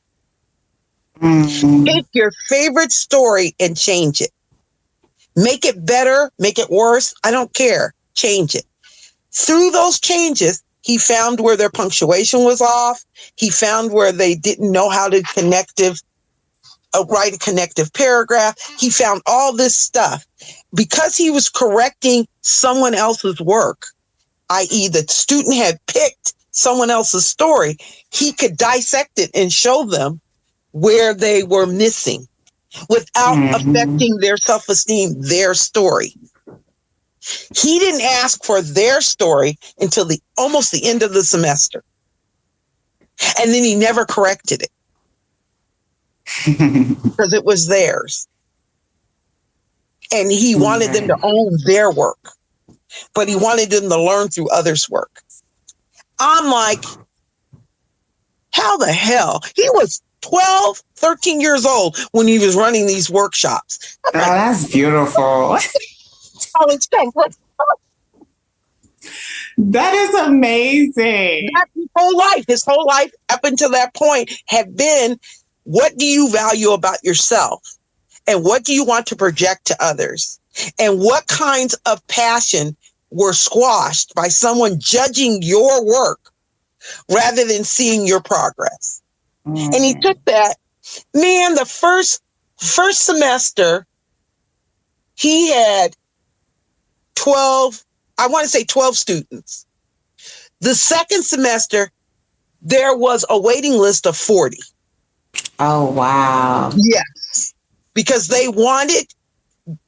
Take your favorite story and change it. Make it better, make it worse. I don't care. Change it. Through those changes, he found where their punctuation was off. He found where they didn't know how to write a connective paragraph. He found all this stuff. Because he was correcting someone else's work, i.e. the student had picked someone else's story, he could dissect it and show them where they were missing without affecting their self-esteem, their story. He didn't ask for their story until almost the end of the semester. And then he never corrected it because it was theirs. And he wanted them to own their work, but he wanted them to learn through others' work. I'm like, how the hell? He was 12, 13 years old when he was running these workshops. Oh, that's beautiful. That is amazing. His whole life up until that point had been, what do you value about yourself? And what do you want to project to others? And what kinds of passion were squashed by someone judging your work rather than seeing your progress? And he took that, man, the first semester, he had 12 students. The second semester, there was a waiting list of 40. Oh, wow. Yes. Because they wanted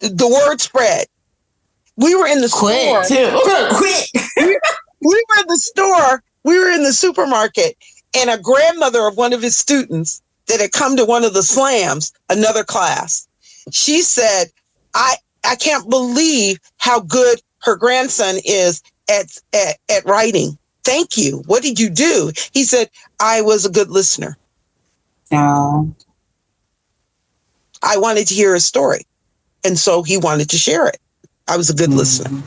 the word spread. We were in the store. Quit. We were in the store. We were in the supermarket, and a grandmother of one of his students that had come to one of the slams, another class, she said, I can't believe how good her grandson is at writing. Thank you. What did you do? He said, I was a good listener. Oh. I wanted to hear his story. And so he wanted to share it. I was a good listener.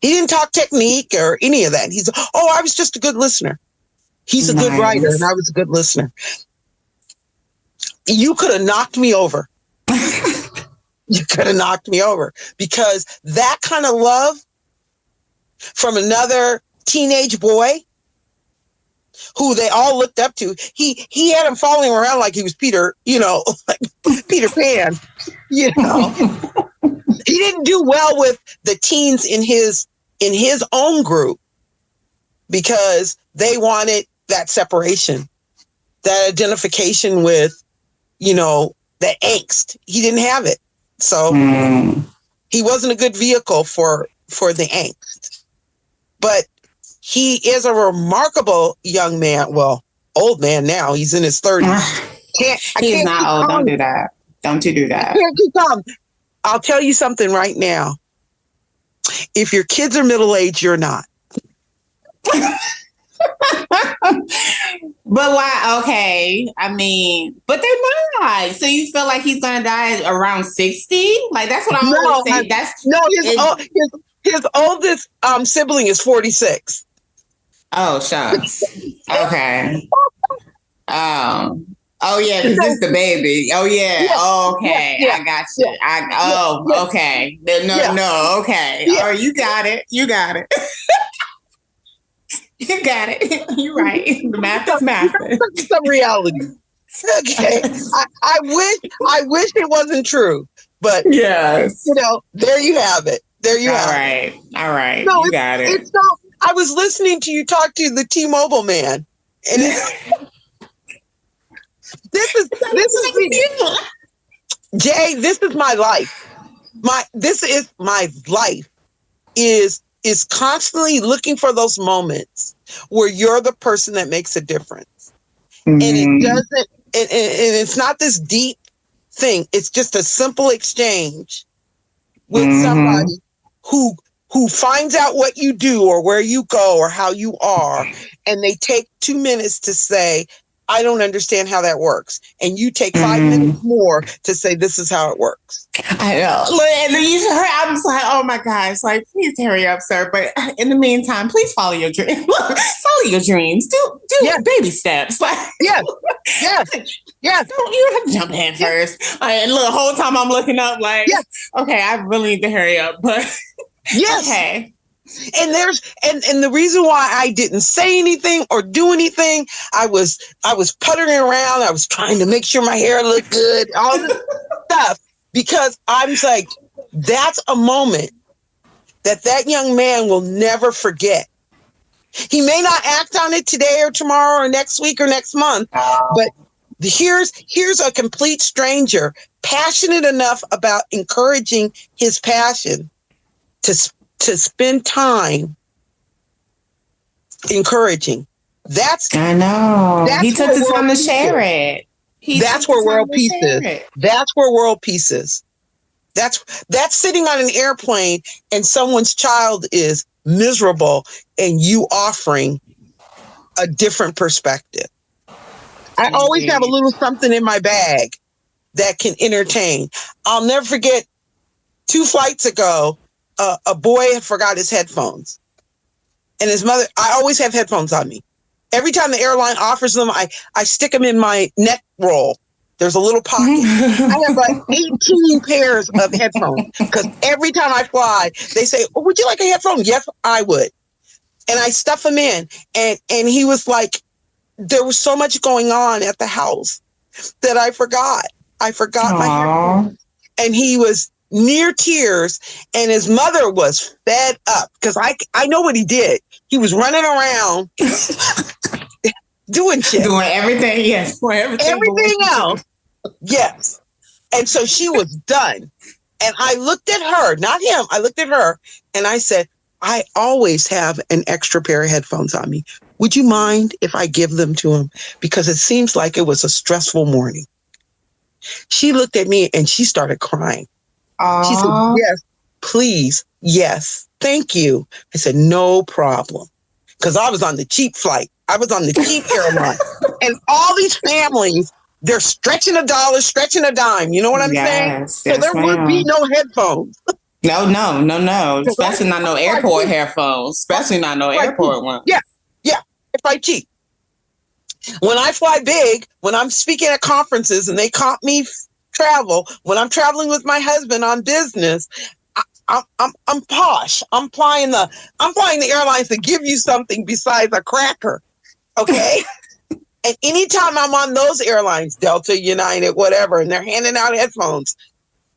He didn't talk technique or any of that. He's, I was just a good listener. He's a good writer, and I was a good listener. You could have knocked me over. You could have knocked me over, because that kind of love from another teenage boy who they all looked up to. He had him following around like he was Peter, like Peter Pan, He didn't do well with the teens in his own group because they wanted that separation, that identification with, that angst. He didn't have it. So he wasn't a good vehicle for the angst. But he is a remarkable young man. Well, old man now. He's in his 30s. He's not old. Don't do that. Don't you do that. I'll tell you something right now. If your kids are middle-aged, you're not. But why? Okay. I mean, but they're not. So you feel like he's going to die around 60? Like, that's what I'm always saying. His oldest sibling is 46. Oh, shucks. Okay. Oh, yeah, because it's the baby. Oh, yeah. Oh, okay. Yeah. I got you. Okay. No, okay. Yeah. Oh, you got it. You got it. You got it. You're right. The math is math. Some reality. Okay. I wish it wasn't true, but yes. There you have it. There you have it. All right. No, you got it. I was listening to you talk to the T-Mobile man, and this is Jay. This is my life. My life is constantly looking for those moments where you're the person that makes a difference. And it doesn't, and it's not this deep thing. It's just a simple exchange with somebody who finds out what you do or where you go or how you are. And they take 2 minutes to say, I don't understand how that works. And you take 5 minutes more to say, this is how it works. I know. And then I was like, oh my gosh, like, please hurry up, sir. But in the meantime, please follow your dreams. Follow your dreams. Do baby steps. Like, yes. You don't have to jump in first. And the whole time I'm looking up like, okay, I really need to hurry up. But okay. And and the reason why I didn't say anything or do anything, I was puttering around. I was trying to make sure my hair looked good, all this stuff, because I'm like, that's a moment that young man will never forget. He may not act on it today or tomorrow or next week or next month, but here's a complete stranger passionate enough about encouraging his passion to spend time encouraging I know. He That's took where the time world to peace share is. it. That's where world peace is. That's where world peace is. That's sitting on an airplane and someone's child is miserable and you offering a different perspective. I always have a little something in my bag that can entertain. I'll never forget 2 flights ago, a boy had forgot his headphones. And his mother, I always have headphones on me. Every time the airline offers them, I stick them in my neck roll. There's a little pocket. I have like 18 pairs of headphones because every time I fly, they say, oh, would you like a headphone? Yes, I would. And I stuff them in. And he was like, there was so much going on at the house that I forgot. I forgot my headphones. And he was near tears, and his mother was fed up because I know what he did. He was running around doing shit. Doing everything, yes. Everything else. Yes. And so she was done. And I looked at her, not him. I looked at her and I said, I always have an extra pair of headphones on me. Would you mind if I give them to him? Because it seems like it was a stressful morning. She looked at me and she started crying. Aww. She said, yes, please. Yes. Thank you. I said, no problem. Because I was on the cheap flight. I was on the cheap airline. And all these families, they're stretching a dollar, stretching a dime. You know what I'm saying? So there would be no headphones. No. Especially not no airport headphones. Especially not no airport ones. Yeah. If I cheap. When I fly big, when I'm speaking at conferences and they comp me travel, when I'm traveling with my husband on business, I'm posh. I'm flying the airlines to give you something besides a cracker. Okay. And anytime I'm on those airlines, Delta, United, whatever, and they're handing out headphones,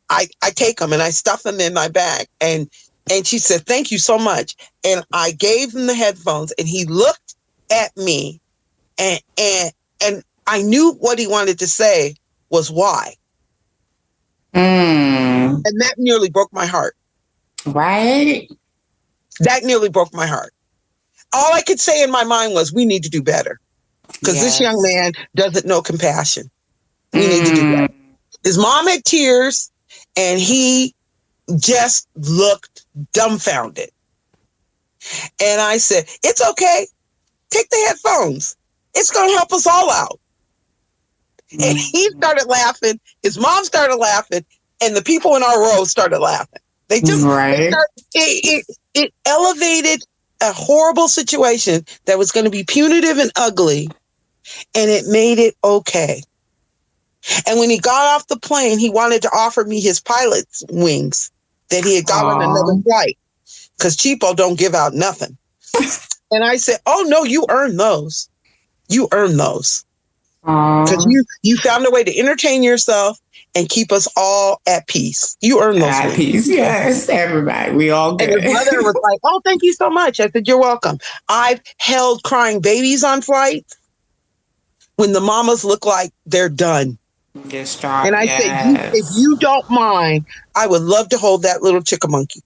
I take them and I stuff them in my bag. And she said, thank you so much. And I gave him the headphones and he looked at me and I knew what he wanted to say was why. And that nearly broke my heart. Right? That nearly broke my heart. All I could say in my mind was, we need to do better. Because this young man doesn't know compassion. We need to do better. His mom had tears and he just looked dumbfounded. And I said, it's okay. Take the headphones. It's going to help us all out. And he started laughing. His mom started laughing. And the people in our row started laughing. They just, it elevated a horrible situation that was going to be punitive and ugly. And it made it okay. And when he got off the plane, he wanted to offer me his pilot's wings that he had got on another flight. Because cheapo don't give out nothing. And I said, oh, no, you earned those. You earned those. Because you found a way to entertain yourself and keep us all at peace. You earned those. At peace, yes, everybody. We all good. And his mother was like, oh, thank you so much. I said, you're welcome. I've held crying babies on flights when the mamas look like they're done. Distraught, and I said, if you don't mind, I would love to hold that little chickamonkey.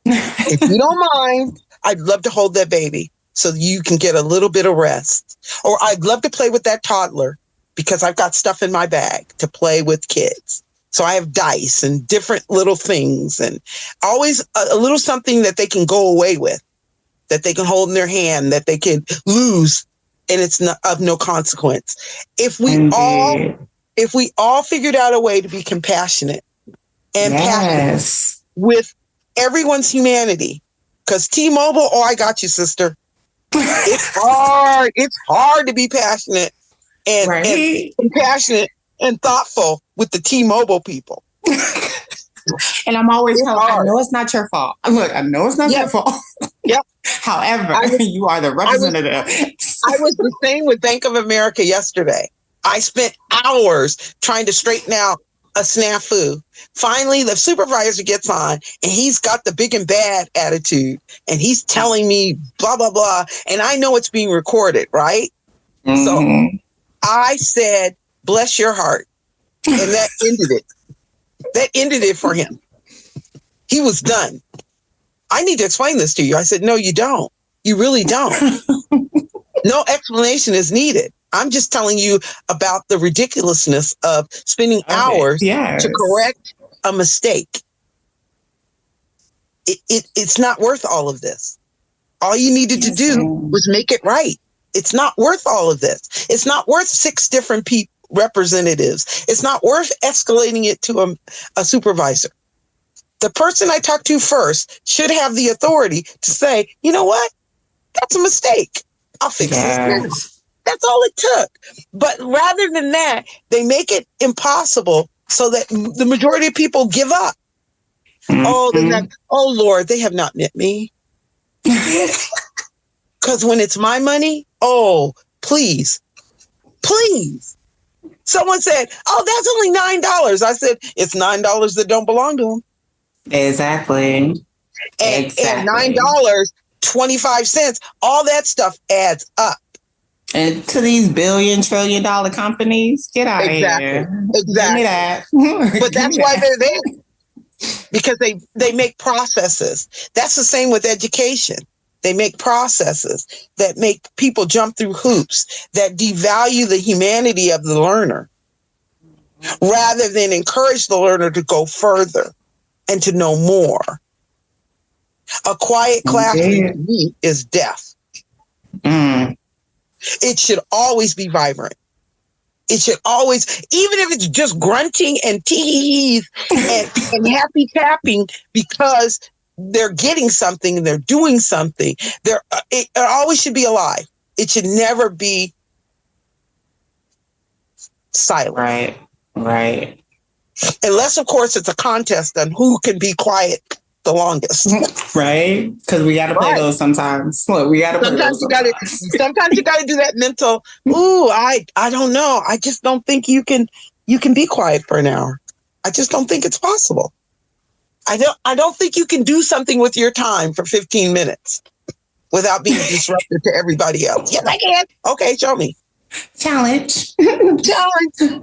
If you don't mind, I'd love to hold that baby so you can get a little bit of rest. Or I'd love to play with that toddler because I've got stuff in my bag to play with kids. So I have dice and different little things and always a little something that they can go away with, that they can hold in their hand, that they can lose, and it's not of no consequence. If we all figured out a way to be compassionate and passionate with everyone's humanity, because T-Mobile, oh, I got you, sister. It's hard. It's hard to be passionate and compassionate and thoughtful with the T-Mobile people. And I'm always telling, I know it's not your fault. Look, I know it's not your fault. Yep. However, you are the representative. I was the same with Bank of America yesterday. I spent hours trying to straighten out a snafu. Finally, the supervisor gets on and he's got the big and bad attitude and he's telling me blah, blah, blah. And I know it's being recorded, right? Mm-hmm. So I said, bless your heart. And that ended it. That ended it for him. He was done. I need to explain this to you. I said, no, you don't. You really don't. No explanation is needed. I'm just telling you about the ridiculousness of spending hours Yes. to correct a mistake. It's not worth all of this. All you needed to do was make it right. It's not worth all of this. It's not worth 6 different representatives. It's not worth escalating it to a supervisor. The person I talk to first should have the authority to say, you know what? That's a mistake. I'll fix this now. That's all it took. But rather than that, they make it impossible so that the majority of people give up. Mm-hmm. Oh Lord, they have not met me. Because when it's my money, oh, please. Someone said, oh, that's only $9. I said, it's $9 that don't belong to them. Exactly. And $9, 25 cents, all that stuff adds up. And to these billion, trillion dollar companies, get out of here. Exactly. Give me that. But that's why they're there. Because they make processes. That's the same with education. They make processes that make people jump through hoops, that devalue the humanity of the learner, rather than encourage the learner to go further and to know more. A quiet classroom to me is death. It should always be vibrant. It should always, even if it's just grunting and teeth and happy tapping because they're getting something and they're doing something. It always should be alive. It should never be silent. Right. Unless, of course, it's a contest on who can be quiet the longest. Right? Because we got to play those sometimes. Look, we got to play those sometimes you got to do that mental, I don't know. I just don't think you can be quiet for an hour. I just don't think it's possible. I don't think you can do something with your time for 15 minutes without being disruptive to everybody else. Yes, I can. Okay, show me. Challenge. Challenge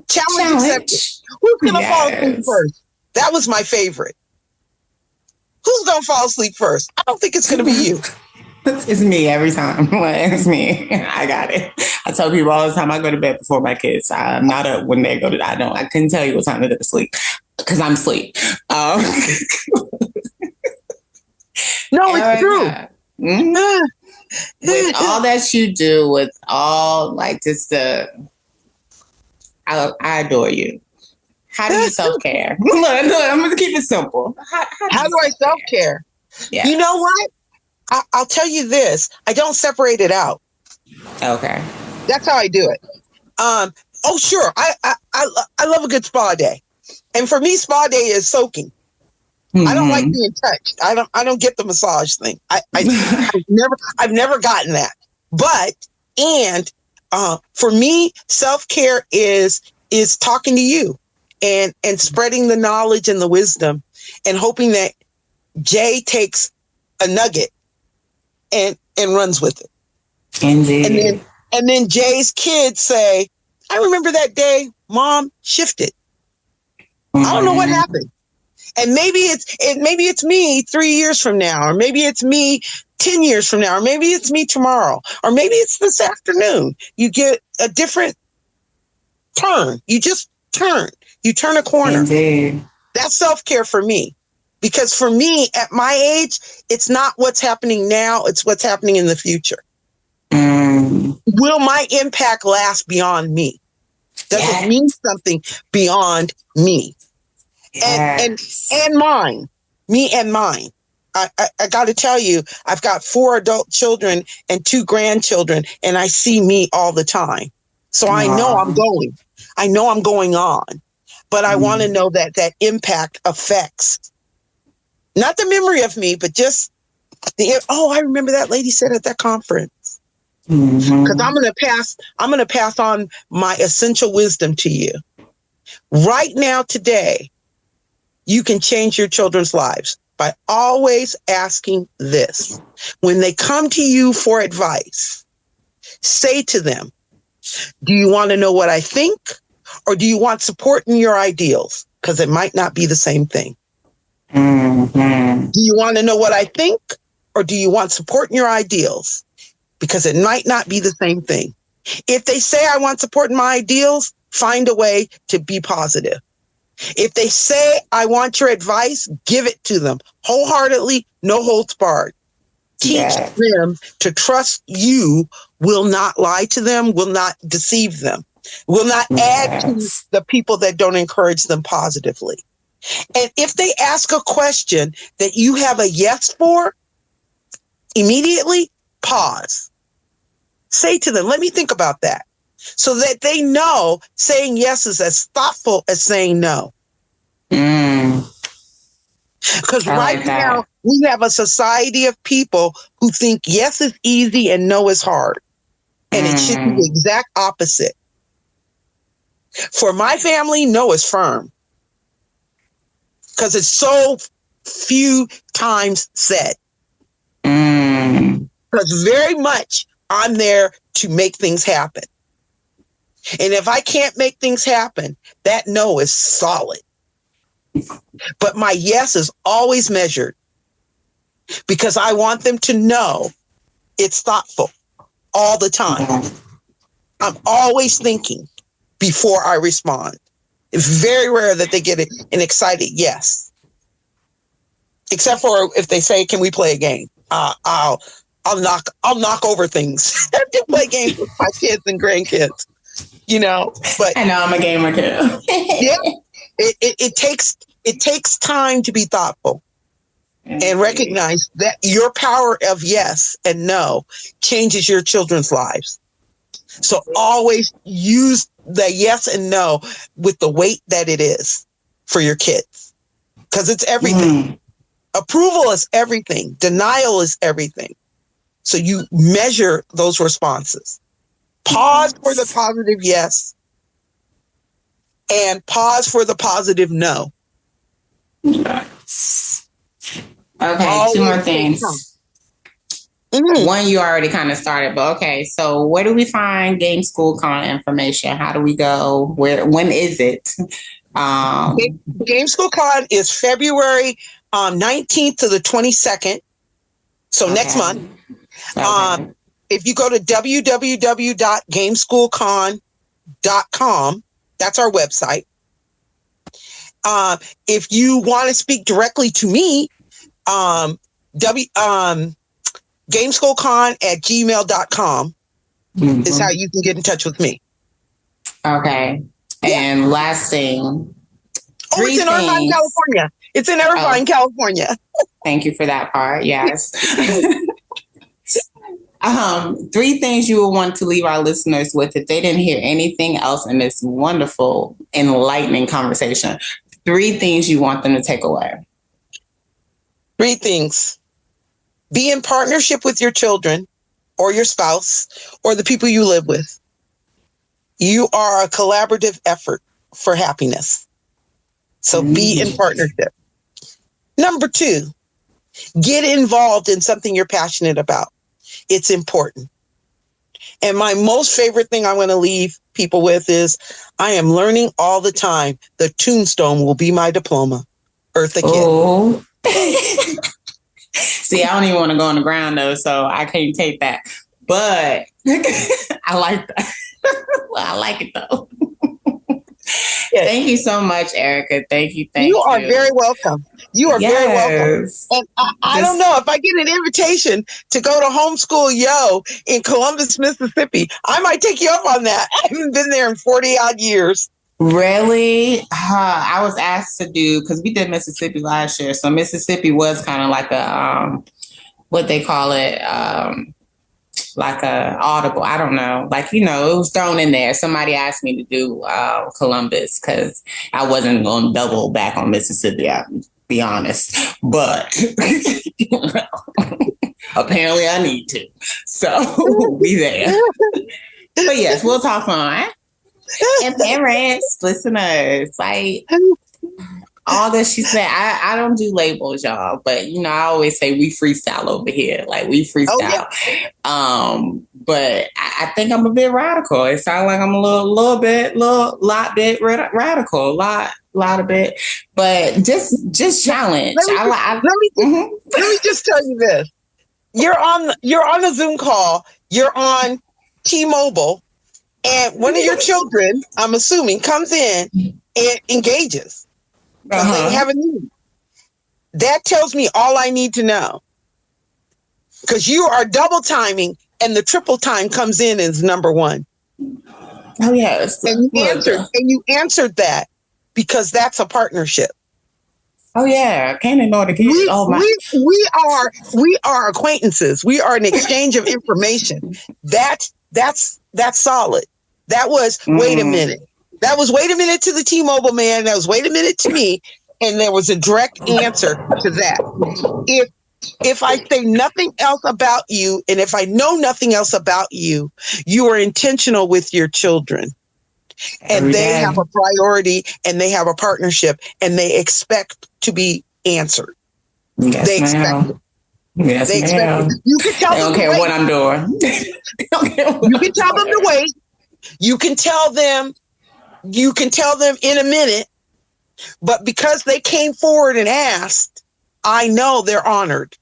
accepted. Who's going to fall asleep first? That was my favorite. Who's going to fall asleep first? I don't think it's going to be you. It's me every time. It's me. I got it. I tell people all the time I go to bed before my kids. I'm not up when they go to bed. I couldn't tell you what time to go to sleep because I'm asleep. No, it's true. Mm-hmm. With all that you do, with all like just I adore you. How do you self-care? Look, I'm going to keep it simple. How do I self-care? Yeah. You know what? I'll tell you this. I don't separate it out. Okay. That's how I do it. Sure. I love a good spa day. And for me, spa day is soaking. Mm-hmm. I don't like being touched. I don't get the massage thing. I've never gotten that. But for me, self-care is talking to you and spreading the knowledge and the wisdom and hoping that Jay takes a nugget and runs with it. Indeed. And then Jay's kids say, I remember that day Mom shifted. Mm-hmm. I don't know what happened. And maybe it's me 3 years from now, or maybe it's me 10 years from now, or maybe it's me tomorrow, or maybe it's this afternoon. You get a different turn. You just turn. You turn a corner. Indeed. That's self-care for me. Because for me, at my age, it's not what's happening now, it's what's happening in the future. Will my impact last beyond me? Does it mean something beyond me? Yes. And mine, me and mine. I got to tell you, I've got 4 adult children and 2 grandchildren, and I see me all the time. So I know I'm going. I know I'm going on. But I want to know that impact affects not the memory of me, but just I remember that lady said at that conference. Because I'm going to pass on my essential wisdom to you. Right now, today, you can change your children's lives by always asking this. When they come to you for advice, say to them, do you want to know what I think? Or do you want support in your ideals? Because it might not be the same thing. Do you want to know what I think? Or do you want support in your ideals? because it might not be the same thing. If they say, I want support in my ideals, find a way to be positive. If they say, I want your advice, give it to them wholeheartedly, no holds barred. Teach them to trust you, will not lie to them, will not deceive them, will not add to the people that don't encourage them positively. And if they ask a question that you have a yes for, immediately pause. Say to them, let me think about that. So that they know saying yes is as thoughtful as saying no. Because right now, we have a society of people who think yes is easy and no is hard. And it should be the exact opposite. For my family, no is firm. Because it's so few times said. Because very much I'm there to make things happen. And if I can't make things happen, that no is solid. But my yes is always measured because I want them to know it's thoughtful all the time. I'm always thinking before I respond. It's very rare that they get an excited yes. Except for if they say, can we play a game? I'll knock over things. I can play games with my kids and grandkids, but I know I'm a gamer too. Yeah, it takes time to be thoughtful and recognize that your power of yes and no changes your children's lives. So always use the yes and no with the weight that it is for your kids, because it's everything. Approval is everything. Denial is everything. So you measure those responses. Pause for the positive yes and pause for the positive no. Yes. Okay, two more things. One you already kind of started, but okay. So where do we find Game School Con information? How do we go? When is it? Game School Con is February 19th to the 22nd. So next month. Okay. If you go to www.gameschoolcon.com, that's our website. If you want to speak directly to me, gameschoolcon@gmail.com is how you can get in touch with me. Okay. And last thing. It's in Irvine, California. It's in Irvine, California. Thank you for that part. Yes. 3 things you would want to leave our listeners with if they didn't hear anything else in this wonderful, enlightening conversation. 3 things you want them to take away. 3 things. Be in partnership with your children or your spouse or the people you live with. You are a collaborative effort for happiness. So be in partnership. Number 2, get involved in something you're passionate about. It's important. And my most favorite thing I want to leave people with is I am learning all the time. The tombstone will be my diploma. Earth again. Oh. See, I don't even want to go on the ground though, so I can't take that. But I like that. Well, I like it though. Yes. Thank you so much, Erica. Thank you. You are very welcome. You are very welcome. And I don't know if I get an invitation to go to Homeschool Yo in Columbus, Mississippi, I might take you up on that. I haven't been there in 40 odd years. Really? I was asked to do, because we did Mississippi last year. So Mississippi was kind of like a, what they call it, like a audible. I don't know. Like, it was thrown in there. Somebody asked me to do Columbus because I wasn't going to double back on Mississippi, I'll be honest. But apparently I need to. So we'll be there. But yes, we'll talk on. And parents, listeners, like all that she said, I don't do labels, y'all, but I always say we freestyle over here. Like we freestyle. Oh, yeah. But I think I'm a bit radical. It sounds like I'm a lot bit radical, lot of bit, but just challenge. Let me just tell you this. You're on a Zoom call you're on T-Mobile, and one of your children, I'm assuming, comes in and engages because they have a need. That tells me all I need to know. Because you are double timing, and the triple time comes in as number one. Oh yes, and you answered that because that's a partnership. Oh yeah, can't ignore the kids. We are acquaintances. We are an exchange of information. That's solid. That was wait a minute. That was wait a minute to the T-Mobile man. That was wait a minute to me, and there was a direct answer to that. If I say nothing else about you, and if I know nothing else about you, you are intentional with your children. And they have a priority, and they have a partnership, and they expect to be answered. Yes, they expect it. Yes, they expect it. You can tell them don't care what I'm doing. You can tell them to wait. You can tell them in a minute. But because they came forward and asked, I know they're honored.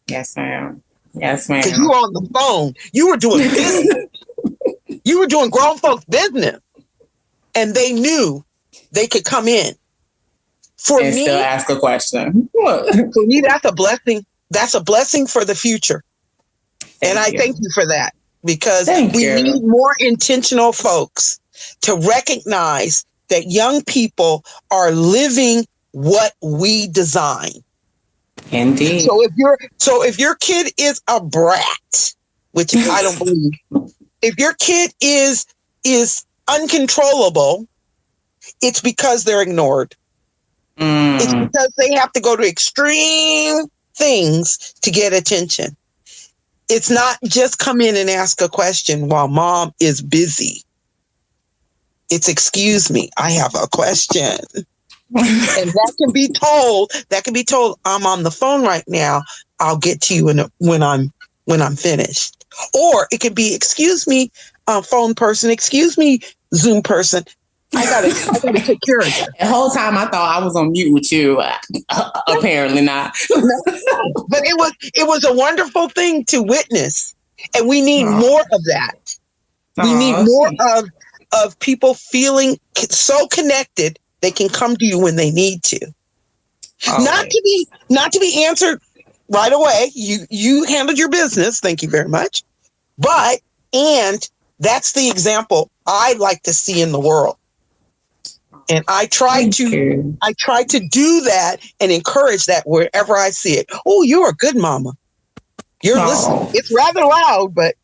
Yes, ma'am. Yes, ma'am. Because you were on the phone. You were doing business. You were doing grown folks' business. And they knew they could come in. For me, still ask a question. For me, that's a blessing. That's a blessing for the future. I thank you for that. Because we need more intentional folks to recognize that young people are living what we design. Indeed. So if your kid is a brat, which I don't believe, if your kid is uncontrollable, it's because they're ignored. It's because they have to go to extreme things to get attention. It's not just come in and ask a question while mom is busy. It's excuse me, I have a question. And that can be told, I'm on the phone right now. I'll get to you when I'm finished. Or it could be, excuse me, phone person, excuse me, Zoom person. I gotta take care of that. The whole time I thought I was on mute with you. Apparently not. But it was a wonderful thing to witness. And we need more of that. We need more of people feeling so connected they can come to you when they need to. Not to be answered right away. You handled your business. Thank you very much. And that's the example I like to see in the world. And I try to do that and encourage that wherever I see it. Oh, you're a good mama. You're listening. It's rather loud, but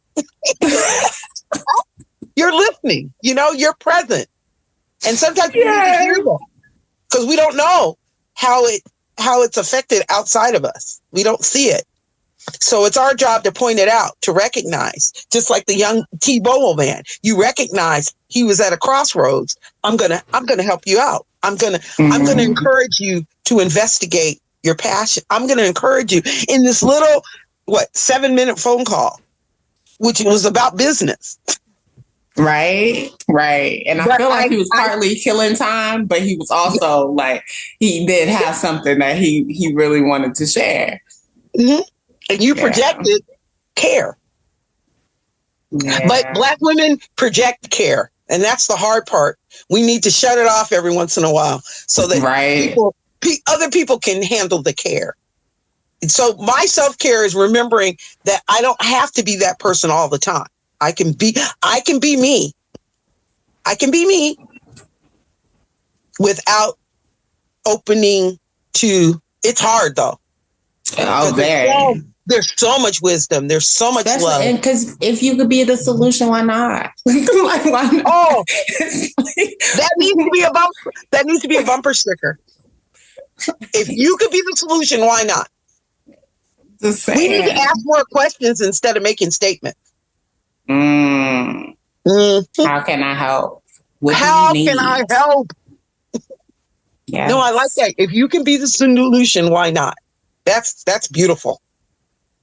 you're listening. You're present. And sometimes you need to hear them because we don't know how it's affected outside of us. We don't see it. So it's our job to point it out, to recognize, just like the young T-Mobile man. You recognize he was at a crossroads. I'm gonna help you out. I'm gonna encourage you to investigate your passion. I'm gonna encourage you in this little 7-minute phone call, which was about business. Right. And I feel like he was partly killing time, but he was also like, he did have something that he really wanted to share. Mm-hmm. And you projected care. Yeah. But Black women project care. And that's the hard part. We need to shut it off every once in a while so that other people can handle the care. And so my self-care is remembering that I don't have to be that person all the time. I can be me. I can be me without opening to, it's hard though. Oh, there's so much wisdom. There's so much love. And because if you could be the solution, why not? Like, why not? Oh, that needs to be a bumper sticker. If you could be the solution, why not? We need to ask more questions instead of making statements. How can I help? How can I help? Yes. No, I like that. If you can be the solution, why not? That's beautiful.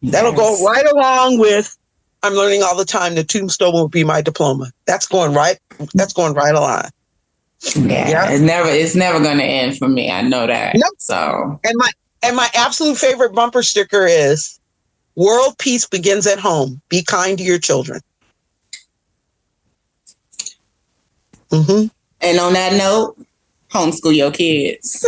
Yes. That'll go right along with I'm learning all the time. The tombstone will be my diploma. That's going right along. Yeah. It's never gonna end for me. I know that. Nope. So and my absolute favorite bumper sticker is World peace begins at home. Be kind to your children. And on that note, homeschool your kids.